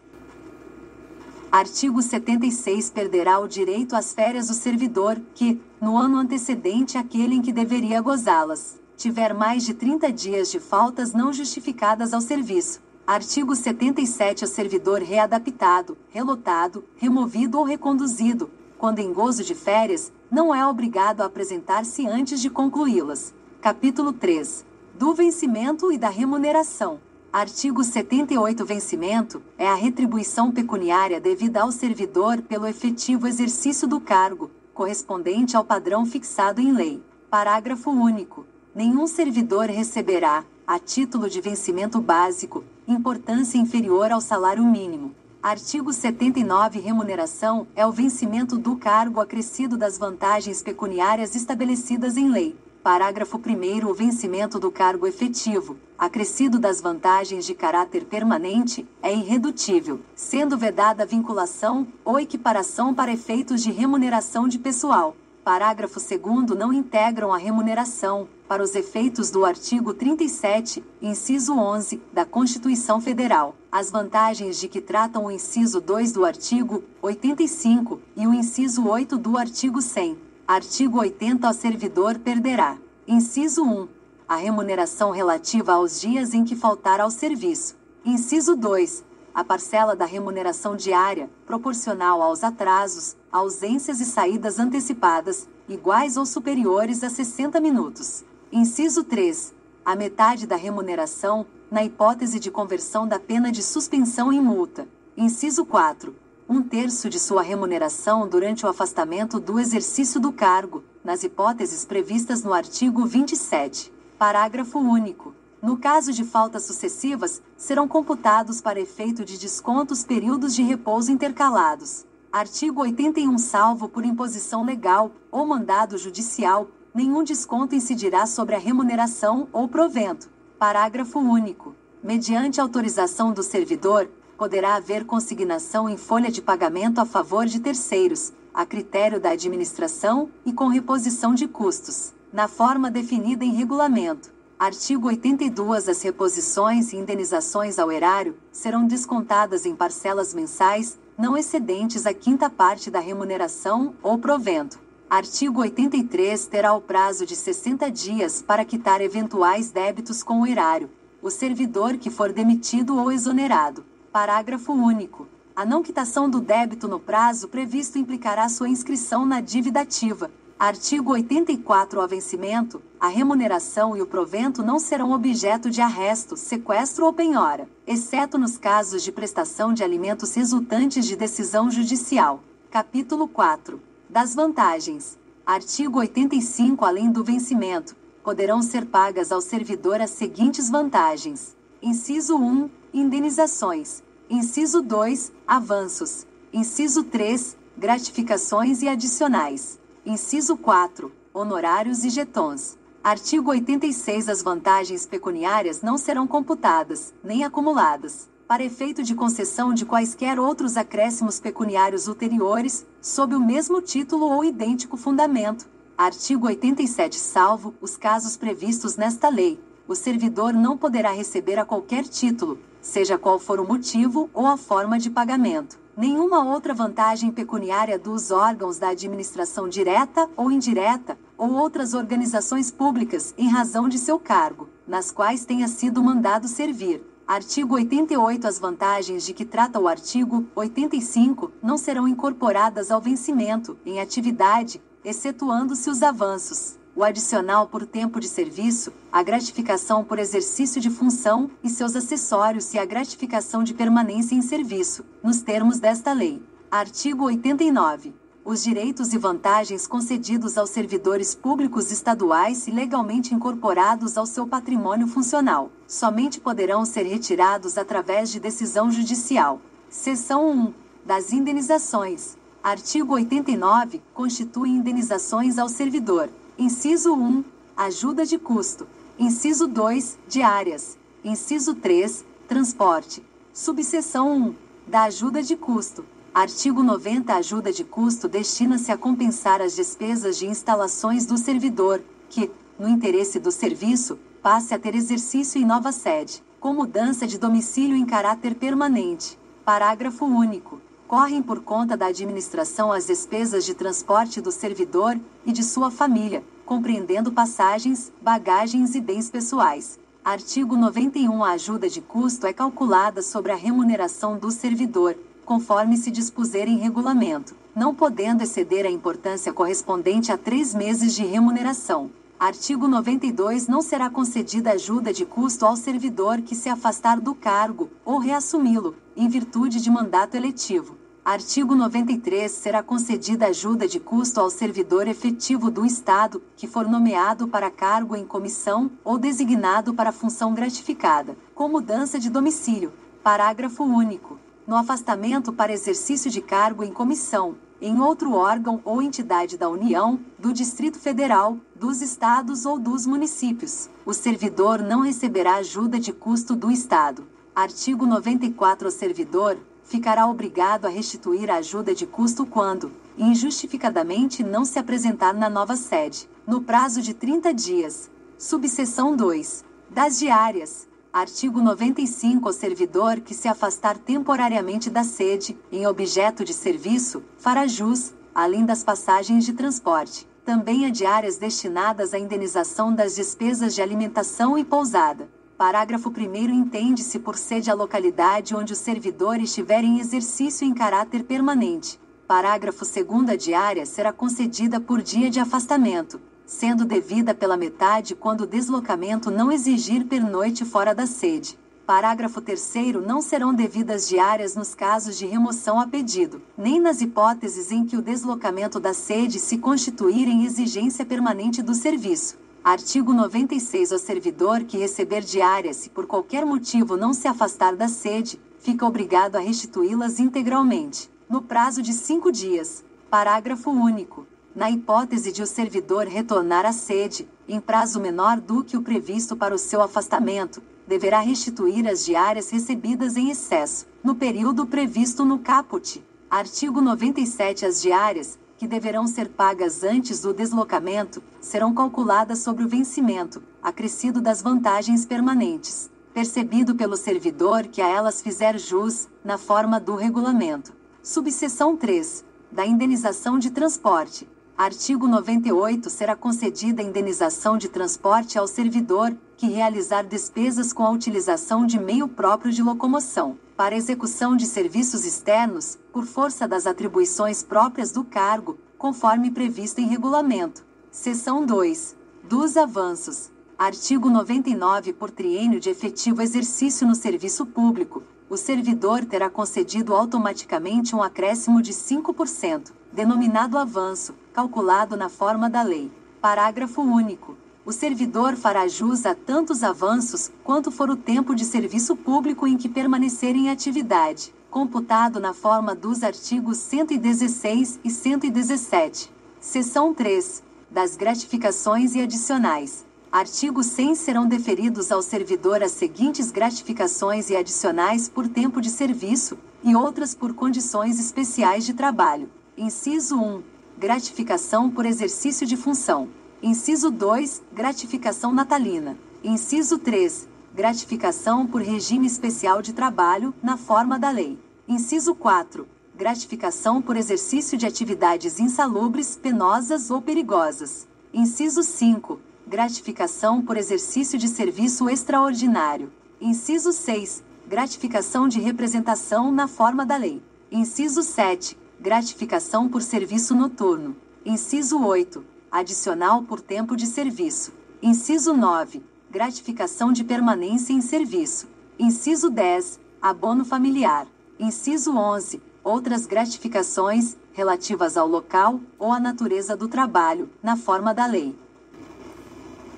Artigo 76. Perderá o direito às férias o servidor que, no ano antecedente àquele em que deveria gozá-las, tiver mais de 30 dias de faltas não justificadas ao serviço, Artigo 77. O servidor readaptado, relotado, removido ou reconduzido, quando em gozo de férias, não é obrigado a apresentar-se antes de concluí-las. Capítulo 3. Do vencimento e da remuneração. Artigo 78. Vencimento é a retribuição pecuniária devida ao servidor pelo efetivo exercício do cargo, correspondente ao padrão fixado em lei. Parágrafo único. Nenhum servidor receberá, a título de vencimento básico, importância inferior ao salário mínimo. Artigo 79. Remuneração é o vencimento do cargo acrescido das vantagens pecuniárias estabelecidas em lei. Parágrafo 1º. O vencimento do cargo efetivo, acrescido das vantagens de caráter permanente, é irredutível, sendo vedada a vinculação ou equiparação para efeitos de remuneração de pessoal. Parágrafo 2º. Não integram a remuneração, para os efeitos do artigo 37, inciso 11, da Constituição Federal, as vantagens de que tratam o inciso 2 do artigo 85 e o inciso 8 do artigo 100. Artigo 80. O servidor perderá. Inciso 1. A remuneração relativa aos dias em que faltar ao serviço. Inciso 2. A parcela da remuneração diária, proporcional aos atrasos, ausências e saídas antecipadas, iguais ou superiores a 60 minutos. Inciso 3. A metade da remuneração, na hipótese de conversão da pena de suspensão em multa. Inciso 4. 1/3 de sua remuneração durante o afastamento do exercício do cargo, nas hipóteses previstas no artigo 27. Parágrafo único. No caso de faltas sucessivas, serão computados para efeito de descontos períodos de repouso intercalados. Artigo 81. Salvo por imposição legal ou mandado judicial, nenhum desconto incidirá sobre a remuneração ou provento. Parágrafo único. Mediante autorização do servidor, poderá haver consignação em folha de pagamento a favor de terceiros, a critério da administração e com reposição de custos, na forma definida em regulamento. Artigo 82. As reposições e indenizações ao erário serão descontadas em parcelas mensais, não excedentes a 5ª parte da remuneração ou provento. Artigo 83. Terá o prazo de 60 dias para quitar eventuais débitos com o erário, o servidor que for demitido ou exonerado. Parágrafo único. A não quitação do débito no prazo previsto implicará sua inscrição na dívida ativa. Artigo 84. Ao vencimento, a remuneração e o provento não serão objeto de arresto, sequestro ou penhora, exceto nos casos de prestação de alimentos resultantes de decisão judicial. Capítulo 4. Das vantagens. Artigo 85. Além do vencimento, poderão ser pagas ao servidor as seguintes vantagens. Inciso 1. Indenizações. Inciso 2. Avanços. Inciso 3. Gratificações e adicionais. Inciso 4. Honorários e jetons. Artigo 86. As vantagens pecuniárias não serão computadas, nem acumuladas, para efeito de concessão de quaisquer outros acréscimos pecuniários ulteriores, sob o mesmo título ou idêntico fundamento. Artigo 87. Salvo os casos previstos nesta lei, o servidor não poderá receber a qualquer título, seja qual for o motivo ou a forma de pagamento, nenhuma outra vantagem pecuniária dos órgãos da administração direta ou indireta, ou outras organizações públicas em razão de seu cargo, nas quais tenha sido mandado servir. Artigo 88. As vantagens de que trata o artigo 85 não serão incorporadas ao vencimento, em atividade, excetuando-se os avanços, o adicional por tempo de serviço, a gratificação por exercício de função e seus acessórios e a gratificação de permanência em serviço, nos termos desta lei. Artigo 89. Os direitos e vantagens concedidos aos servidores públicos estaduais e legalmente incorporados ao seu patrimônio funcional, somente poderão ser retirados através de decisão judicial. Seção 1. Das indenizações. Artigo 89. Constituem indenizações ao servidor. Inciso 1. Ajuda de custo. Inciso 2. Diárias. Inciso 3. Transporte. Subseção 1. Da ajuda de custo. Artigo 90. A ajuda de custo destina-se a compensar as despesas de instalações do servidor, que, no interesse do serviço, passe a ter exercício em nova sede, com mudança de domicílio em caráter permanente. Parágrafo único. Correm por conta da administração as despesas de transporte do servidor e de sua família, compreendendo passagens, bagagens e bens pessoais. Artigo 91. A ajuda de custo é calculada sobre a remuneração do servidor, conforme se dispuser em regulamento, não podendo exceder a importância correspondente a 3 meses de remuneração. Artigo 92. Não será concedida ajuda de custo ao servidor que se afastar do cargo, ou reassumi-lo, em virtude de mandato eletivo. Artigo 93. Será concedida ajuda de custo ao servidor efetivo do Estado, que for nomeado para cargo em comissão, ou designado para função gratificada, com mudança de domicílio. Parágrafo único. No afastamento para exercício de cargo em comissão, em outro órgão ou entidade da União, do Distrito Federal, dos Estados ou dos municípios, o servidor não receberá ajuda de custo do Estado. Artigo 94. O servidor ficará obrigado a restituir a ajuda de custo quando, injustificadamente, não se apresentar na nova sede, no prazo de 30 dias. Subseção 2. Das diárias. Artigo 95. O servidor que se afastar temporariamente da sede, em objeto de serviço, fará jus, além das passagens de transporte, também a diárias destinadas à indenização das despesas de alimentação e pousada. Parágrafo 1º. Entende-se por sede a localidade onde o servidor estiver em exercício em caráter permanente. Parágrafo 2º. A diária será concedida por dia de afastamento, sendo devida pela metade quando o deslocamento não exigir pernoite fora da sede. Parágrafo 3º. Não serão devidas diárias nos casos de remoção a pedido, nem nas hipóteses em que o deslocamento da sede se constituir em exigência permanente do serviço. Artigo 96. O servidor que receber diárias se por qualquer motivo não se afastar da sede, fica obrigado a restituí-las integralmente, no prazo de 5 dias. Parágrafo único. Na hipótese de o servidor retornar à sede, em prazo menor do que o previsto para o seu afastamento, deverá restituir as diárias recebidas em excesso, no período previsto no caput. Artigo 97. As diárias, que deverão ser pagas antes do deslocamento, serão calculadas sobre o vencimento, acrescido das vantagens permanentes, percebido pelo servidor que a elas fizer jus, na forma do regulamento. Subseção 3. Da indenização de transporte. Artigo 98. Será concedida a indenização de transporte ao servidor que realizar despesas com a utilização de meio próprio de locomoção, para execução de serviços externos, por força das atribuições próprias do cargo, conforme previsto em regulamento. Seção 2. Dos avanços. Artigo 99. Por triênio de efetivo exercício no serviço público, o servidor terá concedido automaticamente um acréscimo de 5%, denominado avanço, calculado na forma da lei. Parágrafo único. O servidor fará jus a tantos avanços quanto for o tempo de serviço público em que permanecer em atividade, computado na forma dos artigos 116 e 117. Seção 3. Das gratificações e adicionais. Artigo 100. Serão deferidos ao servidor as seguintes gratificações e adicionais por tempo de serviço, e outras por condições especiais de trabalho. Inciso 1. Gratificação por exercício de função. Inciso 2. Gratificação natalina. Inciso 3. Gratificação por regime especial de trabalho, na forma da lei. Inciso 4. Gratificação por exercício de atividades insalubres, penosas ou perigosas. Inciso 5. Gratificação por exercício de serviço extraordinário. Inciso 6. Gratificação de representação na forma da lei. Inciso 7. Gratificação por serviço noturno. Inciso 8. Adicional por tempo de serviço. Inciso 9. Gratificação de permanência em serviço. Inciso 10. Abono familiar. Inciso 11. Outras gratificações, relativas ao local ou à natureza do trabalho, na forma da lei.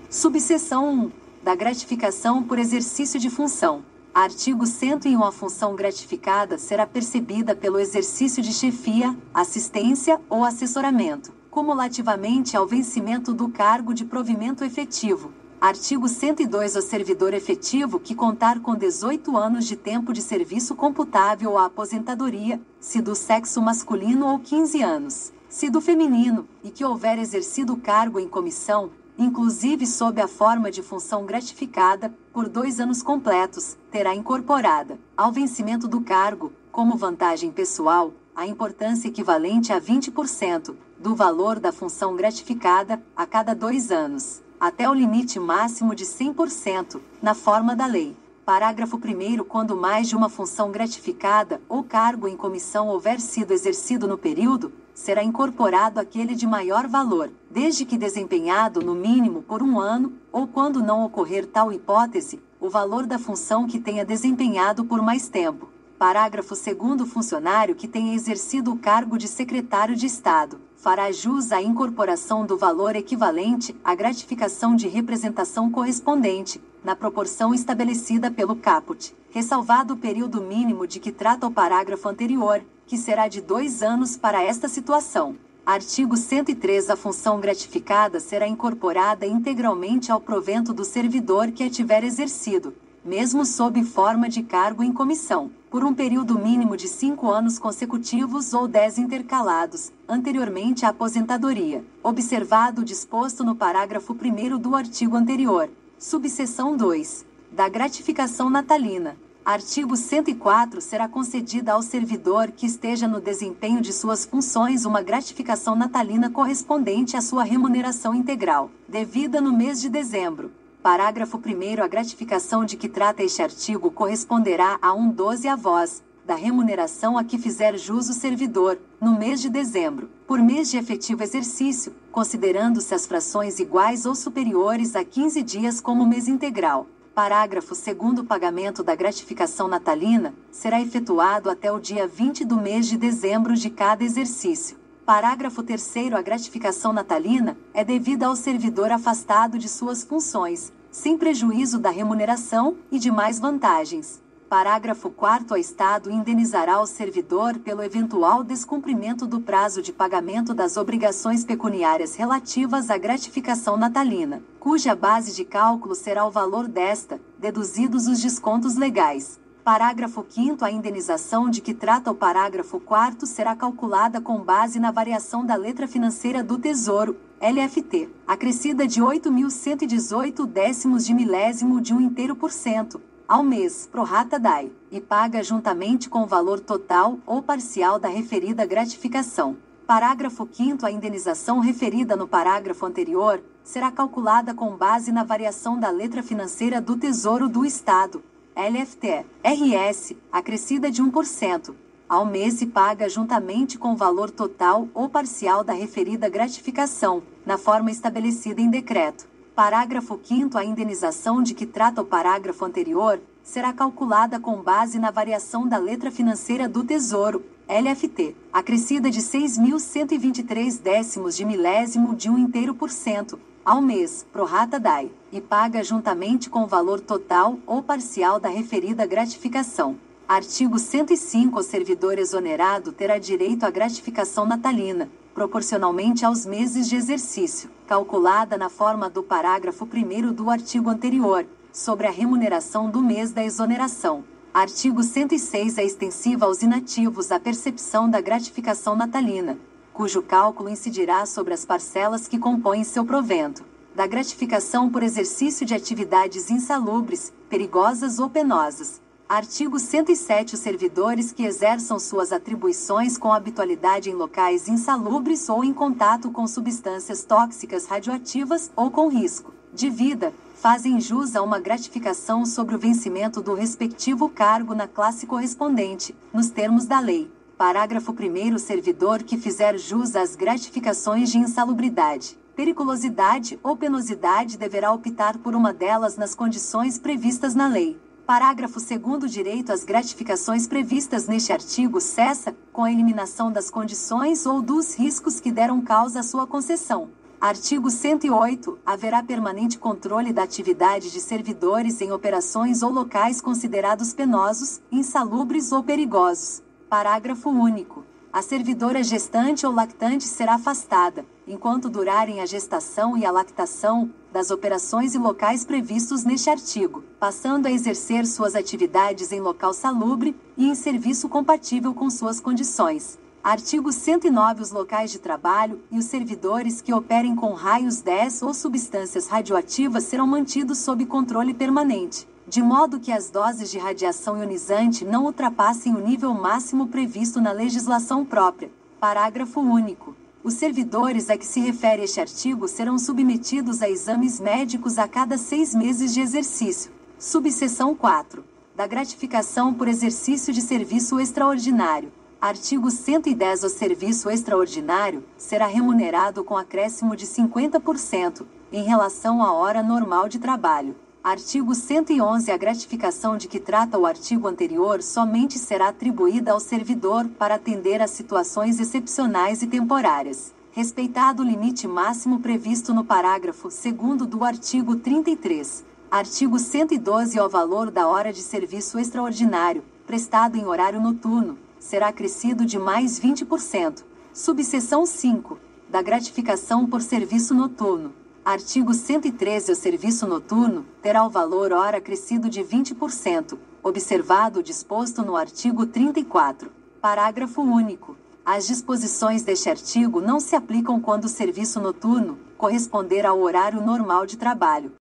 Subseção 1. Da gratificação por exercício de função. Artigo 101. A função gratificada será percebida pelo exercício de chefia, assistência ou assessoramento, cumulativamente ao vencimento do cargo de provimento efetivo. Artigo 102. O servidor efetivo que contar com 18 anos de tempo de serviço computável à aposentadoria, se do sexo masculino, ou 15 anos, se do feminino, e que houver exercido o cargo em comissão, inclusive sob a forma de função gratificada, por 2 anos completos, terá incorporada, ao vencimento do cargo, como vantagem pessoal, a importância equivalente a 20% do valor da função gratificada, a cada 2 anos. até o limite máximo de 100%, na forma da lei. Parágrafo 1º. Quando mais de uma função gratificada ou cargo em comissão houver sido exercido no período, será incorporado aquele de maior valor, desde que desempenhado no mínimo por 1 ano, ou quando não ocorrer tal hipótese, o valor da função que tenha desempenhado por mais tempo. Parágrafo 2º. Funcionário que tenha exercido o cargo de secretário de Estado fará jus à incorporação do valor equivalente à gratificação de representação correspondente, na proporção estabelecida pelo caput, ressalvado o período mínimo de que trata o parágrafo anterior, que será de 2 anos para esta situação. Artigo 103. A função gratificada será incorporada integralmente ao provento do servidor que a tiver exercido, mesmo sob forma de cargo em comissão, por um período mínimo de 5 anos consecutivos ou 10 intercalados, anteriormente à aposentadoria, observado o disposto no parágrafo 1º do artigo anterior. Subseção 2. Da gratificação natalina. Artigo 104. Será concedida ao servidor que esteja no desempenho de suas funções uma gratificação natalina correspondente à sua remuneração integral, devida no mês de dezembro. Parágrafo 1º. A gratificação de que trata este artigo corresponderá a 1/12 avós da remuneração a que fizer jus o servidor, no mês de dezembro, por mês de efetivo exercício, considerando-se as frações iguais ou superiores a 15 dias como mês integral. Parágrafo 2º. O pagamento da gratificação natalina será efetuado até o dia 20 do mês de dezembro de cada exercício. Parágrafo 3º. A gratificação natalina é devida ao servidor afastado de suas funções, sem prejuízo da remuneração e demais vantagens. Parágrafo 4º. O Estado indenizará o servidor pelo eventual descumprimento do prazo de pagamento das obrigações pecuniárias relativas à gratificação natalina, cuja base de cálculo será o valor desta, deduzidos os descontos legais. Parágrafo 5º. A indenização de que trata o parágrafo 4º será calculada com base na variação da letra financeira do Tesouro, LFT, acrescida de 8.118 décimos de milésimo de 1/100%, ao mês, pro rata dae, e paga juntamente com o valor total ou parcial da referida gratificação. Parágrafo 5º. A indenização referida no parágrafo anterior será calculada com base na variação da letra financeira do Tesouro do Estado, LFT, RS, acrescida de 1%, ao mês e paga juntamente com o valor total ou parcial da referida gratificação, na forma estabelecida em decreto. Parágrafo 5º. A indenização de que trata o parágrafo anterior será calculada com base na variação da letra financeira do Tesouro, LFT, acrescida de 6.123 décimos de milésimo de 1/100%, ao mês, pro rata dae, e paga juntamente com o valor total ou parcial da referida gratificação. Artigo 105. O servidor exonerado terá direito à gratificação natalina, proporcionalmente aos meses de exercício, calculada na forma do parágrafo 1º do artigo anterior, sobre a remuneração do mês da exoneração. Artigo 106. É extensiva aos inativos a percepção da gratificação natalina, cujo cálculo incidirá sobre as parcelas que compõem seu provento, da gratificação por exercício de atividades insalubres, perigosas ou penosas. Artigo 107. Os servidores que exerçam suas atribuições com habitualidade em locais insalubres ou em contato com substâncias tóxicas radioativas ou com risco de vida, fazem jus a uma gratificação sobre o vencimento do respectivo cargo na classe correspondente, nos termos da lei. Parágrafo 1º. O servidor que fizer jus às gratificações de insalubridade, periculosidade ou penosidade deverá optar por uma delas nas condições previstas na lei. Parágrafo 2º. O direito às gratificações previstas neste artigo cessa com a eliminação das condições ou dos riscos que deram causa à sua concessão. Artigo 108. Haverá permanente controle da atividade de servidores em operações ou locais considerados penosos, insalubres ou perigosos. Parágrafo único. A servidora gestante ou lactante será afastada, enquanto durarem a gestação e a lactação, das operações e locais previstos neste artigo, passando a exercer suas atividades em local salubre e em serviço compatível com suas condições. Artigo 109. Os locais de trabalho e os servidores que operem com raios 10 ou substâncias radioativas serão mantidos sob controle permanente, de modo que as doses de radiação ionizante não ultrapassem o nível máximo previsto na legislação própria. Parágrafo único. Os servidores a que se refere este artigo serão submetidos a exames médicos a cada 6 meses de exercício. Subseção 4. Da gratificação por exercício de serviço extraordinário. Artigo 110. O serviço extraordinário será remunerado com acréscimo de 50% em relação à hora normal de trabalho. Artigo 111. A gratificação de que trata o artigo anterior somente será atribuída ao servidor para atender a situações excepcionais e temporárias, respeitado o limite máximo previsto no parágrafo 2º do artigo 33. Artigo 112. O valor da hora de serviço extraordinário, prestado em horário noturno, será acrescido de mais 20%. Subseção 5. Da gratificação por serviço noturno. Artigo 113. O serviço noturno terá o valor hora acrescido de 20%, observado o disposto no artigo 34. Parágrafo único. As disposições deste artigo não se aplicam quando o serviço noturno corresponder ao horário normal de trabalho.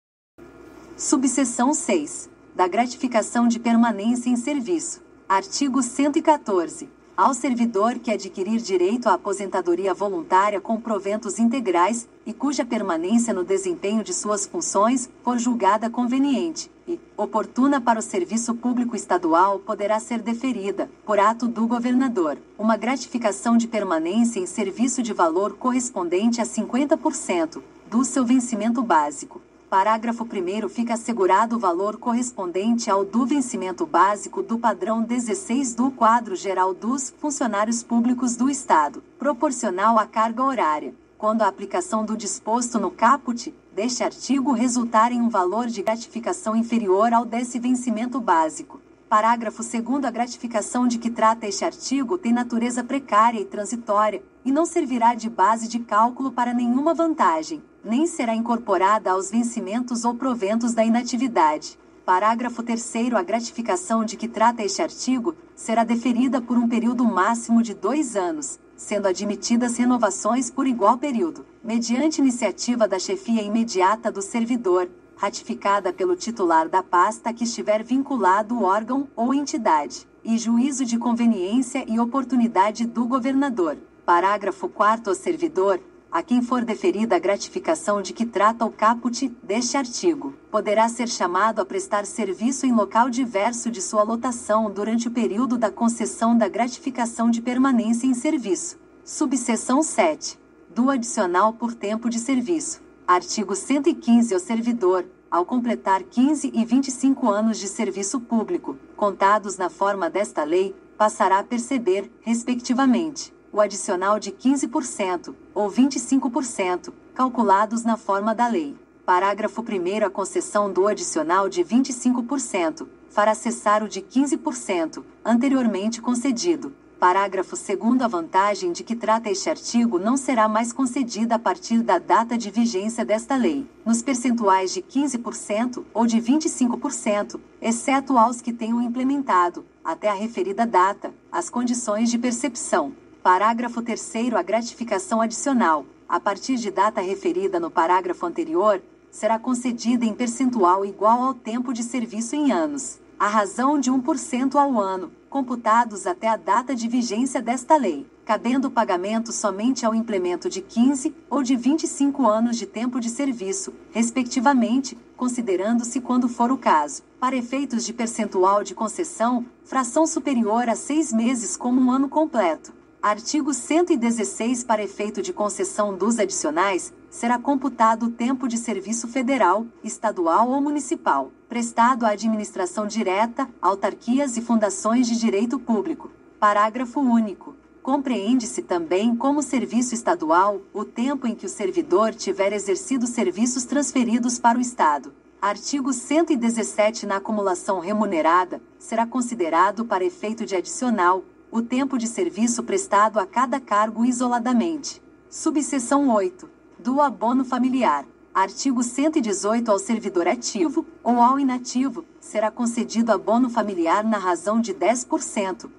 Subseção 6. Da gratificação de permanência em serviço. Artigo 114. Ao servidor que adquirir direito à aposentadoria voluntária com proventos integrais e cuja permanência no desempenho de suas funções for julgada conveniente e oportuna para o serviço público estadual, poderá ser deferida, por ato do governador, uma gratificação de permanência em serviço de valor correspondente a 50% do seu vencimento básico. Parágrafo 1º. Fica assegurado o valor correspondente ao do vencimento básico do padrão 16 do quadro geral dos funcionários públicos do Estado, proporcional à carga horária, quando a aplicação do disposto no caput deste artigo resultar em um valor de gratificação inferior ao desse vencimento básico. Parágrafo 2º. A gratificação de que trata este artigo tem natureza precária e transitória, e não servirá de base de cálculo para nenhuma vantagem, nem será incorporada aos vencimentos ou proventos da inatividade. Parágrafo 3º. A gratificação de que trata este artigo será deferida por um período máximo de 2 anos, sendo admitidas renovações por igual período, mediante iniciativa da chefia imediata do servidor, ratificada pelo titular da pasta a que estiver vinculado o órgão ou entidade, e juízo de conveniência e oportunidade do governador. Parágrafo 4º. O servidor, a quem for deferida a gratificação de que trata o caput deste artigo, poderá ser chamado a prestar serviço em local diverso de sua lotação durante o período da concessão da gratificação de permanência em serviço. Subseção 7. Do adicional por tempo de serviço. Artigo 115. O servidor, ao completar 15 e 25 anos de serviço público, contados na forma desta lei, passará a perceber, respectivamente, o adicional de 15% ou 25%, calculados na forma da lei. Parágrafo 1º. A concessão do adicional de 25% fará cessar o de 15%, anteriormente concedido. Parágrafo 2º. A vantagem de que trata este artigo não será mais concedida a partir da data de vigência desta lei, nos percentuais de 15% ou de 25%, exceto aos que tenham implementado, até a referida data, as condições de percepção. Parágrafo 3º. A gratificação adicional, a partir de data referida no parágrafo anterior, será concedida em percentual igual ao tempo de serviço em anos, à razão de 1% ao ano, computados até a data de vigência desta lei, cabendo o pagamento somente ao implemento de 15 ou de 25 anos de tempo de serviço, respectivamente, considerando-se, quando for o caso, para efeitos de percentual de concessão, fração superior a 6 meses como um ano completo. Artigo 116. Para efeito de concessão dos adicionais, será computado o tempo de serviço federal, estadual ou municipal, prestado à administração direta, autarquias e fundações de direito público. Parágrafo único. Compreende-se também como serviço estadual o tempo em que o servidor tiver exercido serviços transferidos para o Estado. Artigo 117. Na acumulação remunerada, será considerado para efeito de adicional o tempo de serviço prestado a cada cargo isoladamente. Subseção 8. Do abono familiar. Artigo 118. Ao servidor ativo ou ao inativo, será concedido abono familiar na razão de 10%,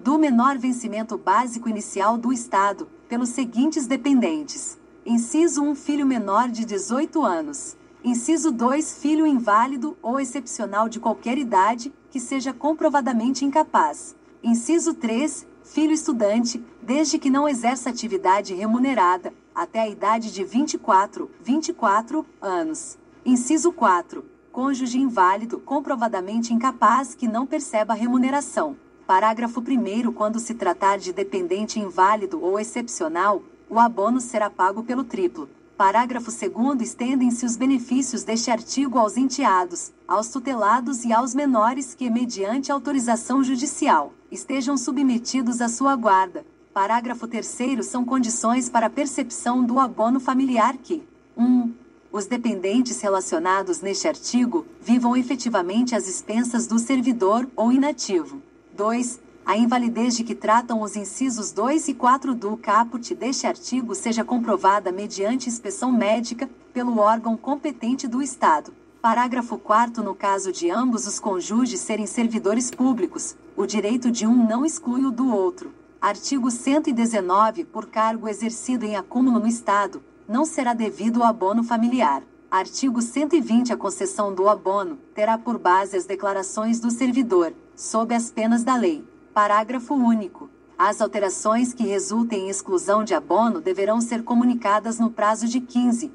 do menor vencimento básico inicial do Estado, pelos seguintes dependentes. Inciso 1. Filho menor de 18 anos. Inciso 2. Filho inválido ou excepcional de qualquer idade, que seja comprovadamente incapaz. Inciso 3. Filho estudante, desde que não exerça atividade remunerada, até a idade de 24 anos. Inciso 4. Cônjuge inválido, comprovadamente incapaz que não perceba remuneração. Parágrafo 1º. Quando se tratar de dependente inválido ou excepcional, o abono será pago pelo triplo. Parágrafo 2º. Estendem-se os benefícios deste artigo aos enteados, aos tutelados e aos menores que, mediante autorização judicial, estejam submetidos à sua guarda. Parágrafo 3º. São condições para a percepção do abono familiar que 1. Os dependentes relacionados neste artigo vivam efetivamente às expensas do servidor ou inativo. 2. A invalidez de que tratam os incisos 2 e 4 do caput deste artigo seja comprovada mediante inspeção médica pelo órgão competente do Estado. Parágrafo 4º. No caso de ambos os cônjuges serem servidores públicos, o direito de um não exclui o do outro. Artigo 119. Por cargo exercido em acúmulo no Estado, não será devido o abono familiar. Artigo 120. A concessão do abono terá por base as declarações do servidor, sob as penas da lei. Parágrafo único. As alterações que resultem em exclusão de abono deverão ser comunicadas no prazo de 15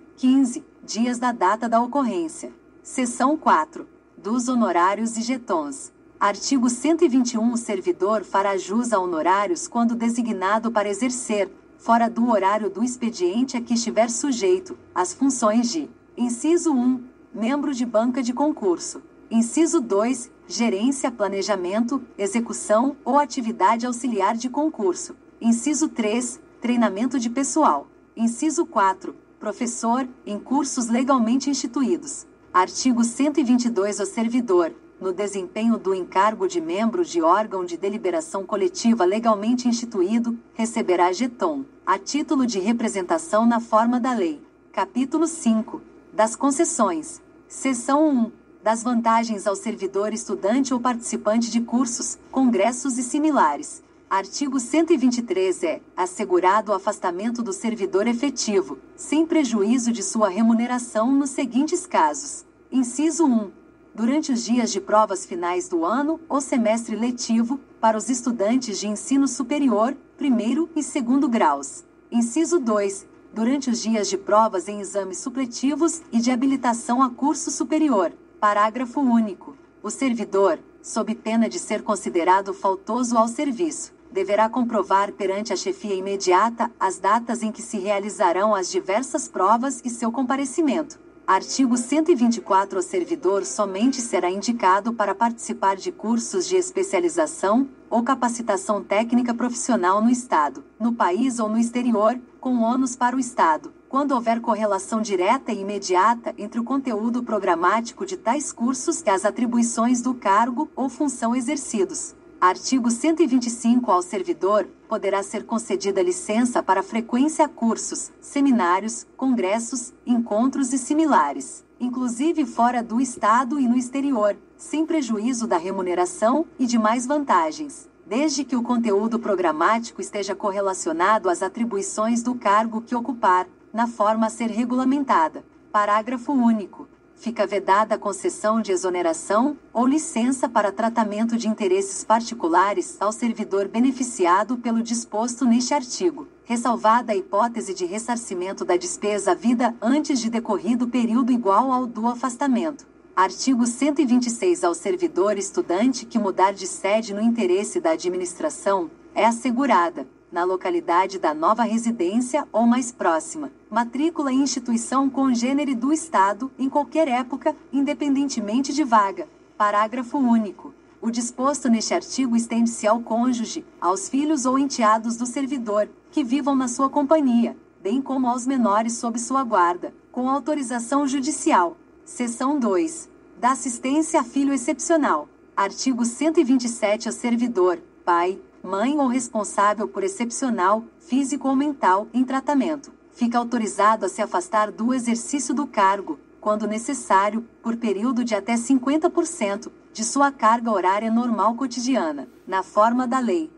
dias da data da ocorrência. Seção 4. Dos honorários e jetons. Artigo 121. O servidor fará jus a honorários quando designado para exercer, fora do horário do expediente a que estiver sujeito, as funções de: inciso 1. Membro de banca de concurso. Inciso 2. Gerência, planejamento, execução ou atividade auxiliar de concurso. Inciso 3. Treinamento de pessoal. Inciso 4. Professor, em cursos legalmente instituídos. Artigo 122. O servidor, no desempenho do encargo de membro de órgão de deliberação coletiva legalmente instituído, receberá jeton, a título de representação na forma da lei. Capítulo 5. Das concessões. Seção 1. Das vantagens ao servidor estudante ou participante de cursos, congressos e similares. Artigo 123. É assegurado o afastamento do servidor efetivo, sem prejuízo de sua remuneração nos seguintes casos. Inciso 1. Durante os dias de provas finais do ano ou semestre letivo, para os estudantes de ensino superior, primeiro e segundo graus. Inciso 2. Durante os dias de provas em exames supletivos e de habilitação a curso superior. Parágrafo único. O servidor, sob pena de ser considerado faltoso ao serviço, deverá comprovar perante a chefia imediata as datas em que se realizarão as diversas provas e seu comparecimento. Artigo 124. O servidor somente será indicado para participar de cursos de especialização ou capacitação técnica profissional no Estado, no país ou no exterior, com ônus para o Estado, quando houver correlação direta e imediata entre o conteúdo programático de tais cursos e as atribuições do cargo ou função exercidos. Artigo 125. Ao servidor, poderá ser concedida licença para frequência a cursos, seminários, congressos, encontros e similares, inclusive fora do Estado e no exterior, sem prejuízo da remuneração e demais vantagens, desde que o conteúdo programático esteja correlacionado às atribuições do cargo que ocupar, na forma a ser regulamentada. Parágrafo único. Fica vedada a concessão de exoneração ou licença para tratamento de interesses particulares ao servidor beneficiado pelo disposto neste artigo, ressalvada a hipótese de ressarcimento da despesa havida antes de decorrido período igual ao do afastamento. Artigo 126. Ao servidor estudante que mudar de sede no interesse da administração, é assegurada, na localidade da nova residência ou mais próxima, matrícula em instituição congênere do Estado, em qualquer época, independentemente de vaga. Parágrafo único. O disposto neste artigo estende-se ao cônjuge, aos filhos ou enteados do servidor, que vivam na sua companhia, bem como aos menores sob sua guarda, com autorização judicial. Seção 2. Da assistência a filho excepcional. Artigo 127. Ao servidor, pai, mãe ou responsável por excepcional, físico ou mental, em tratamento, fica autorizado a se afastar do exercício do cargo, quando necessário, por período de até 50%, de sua carga horária normal cotidiana, na forma da lei.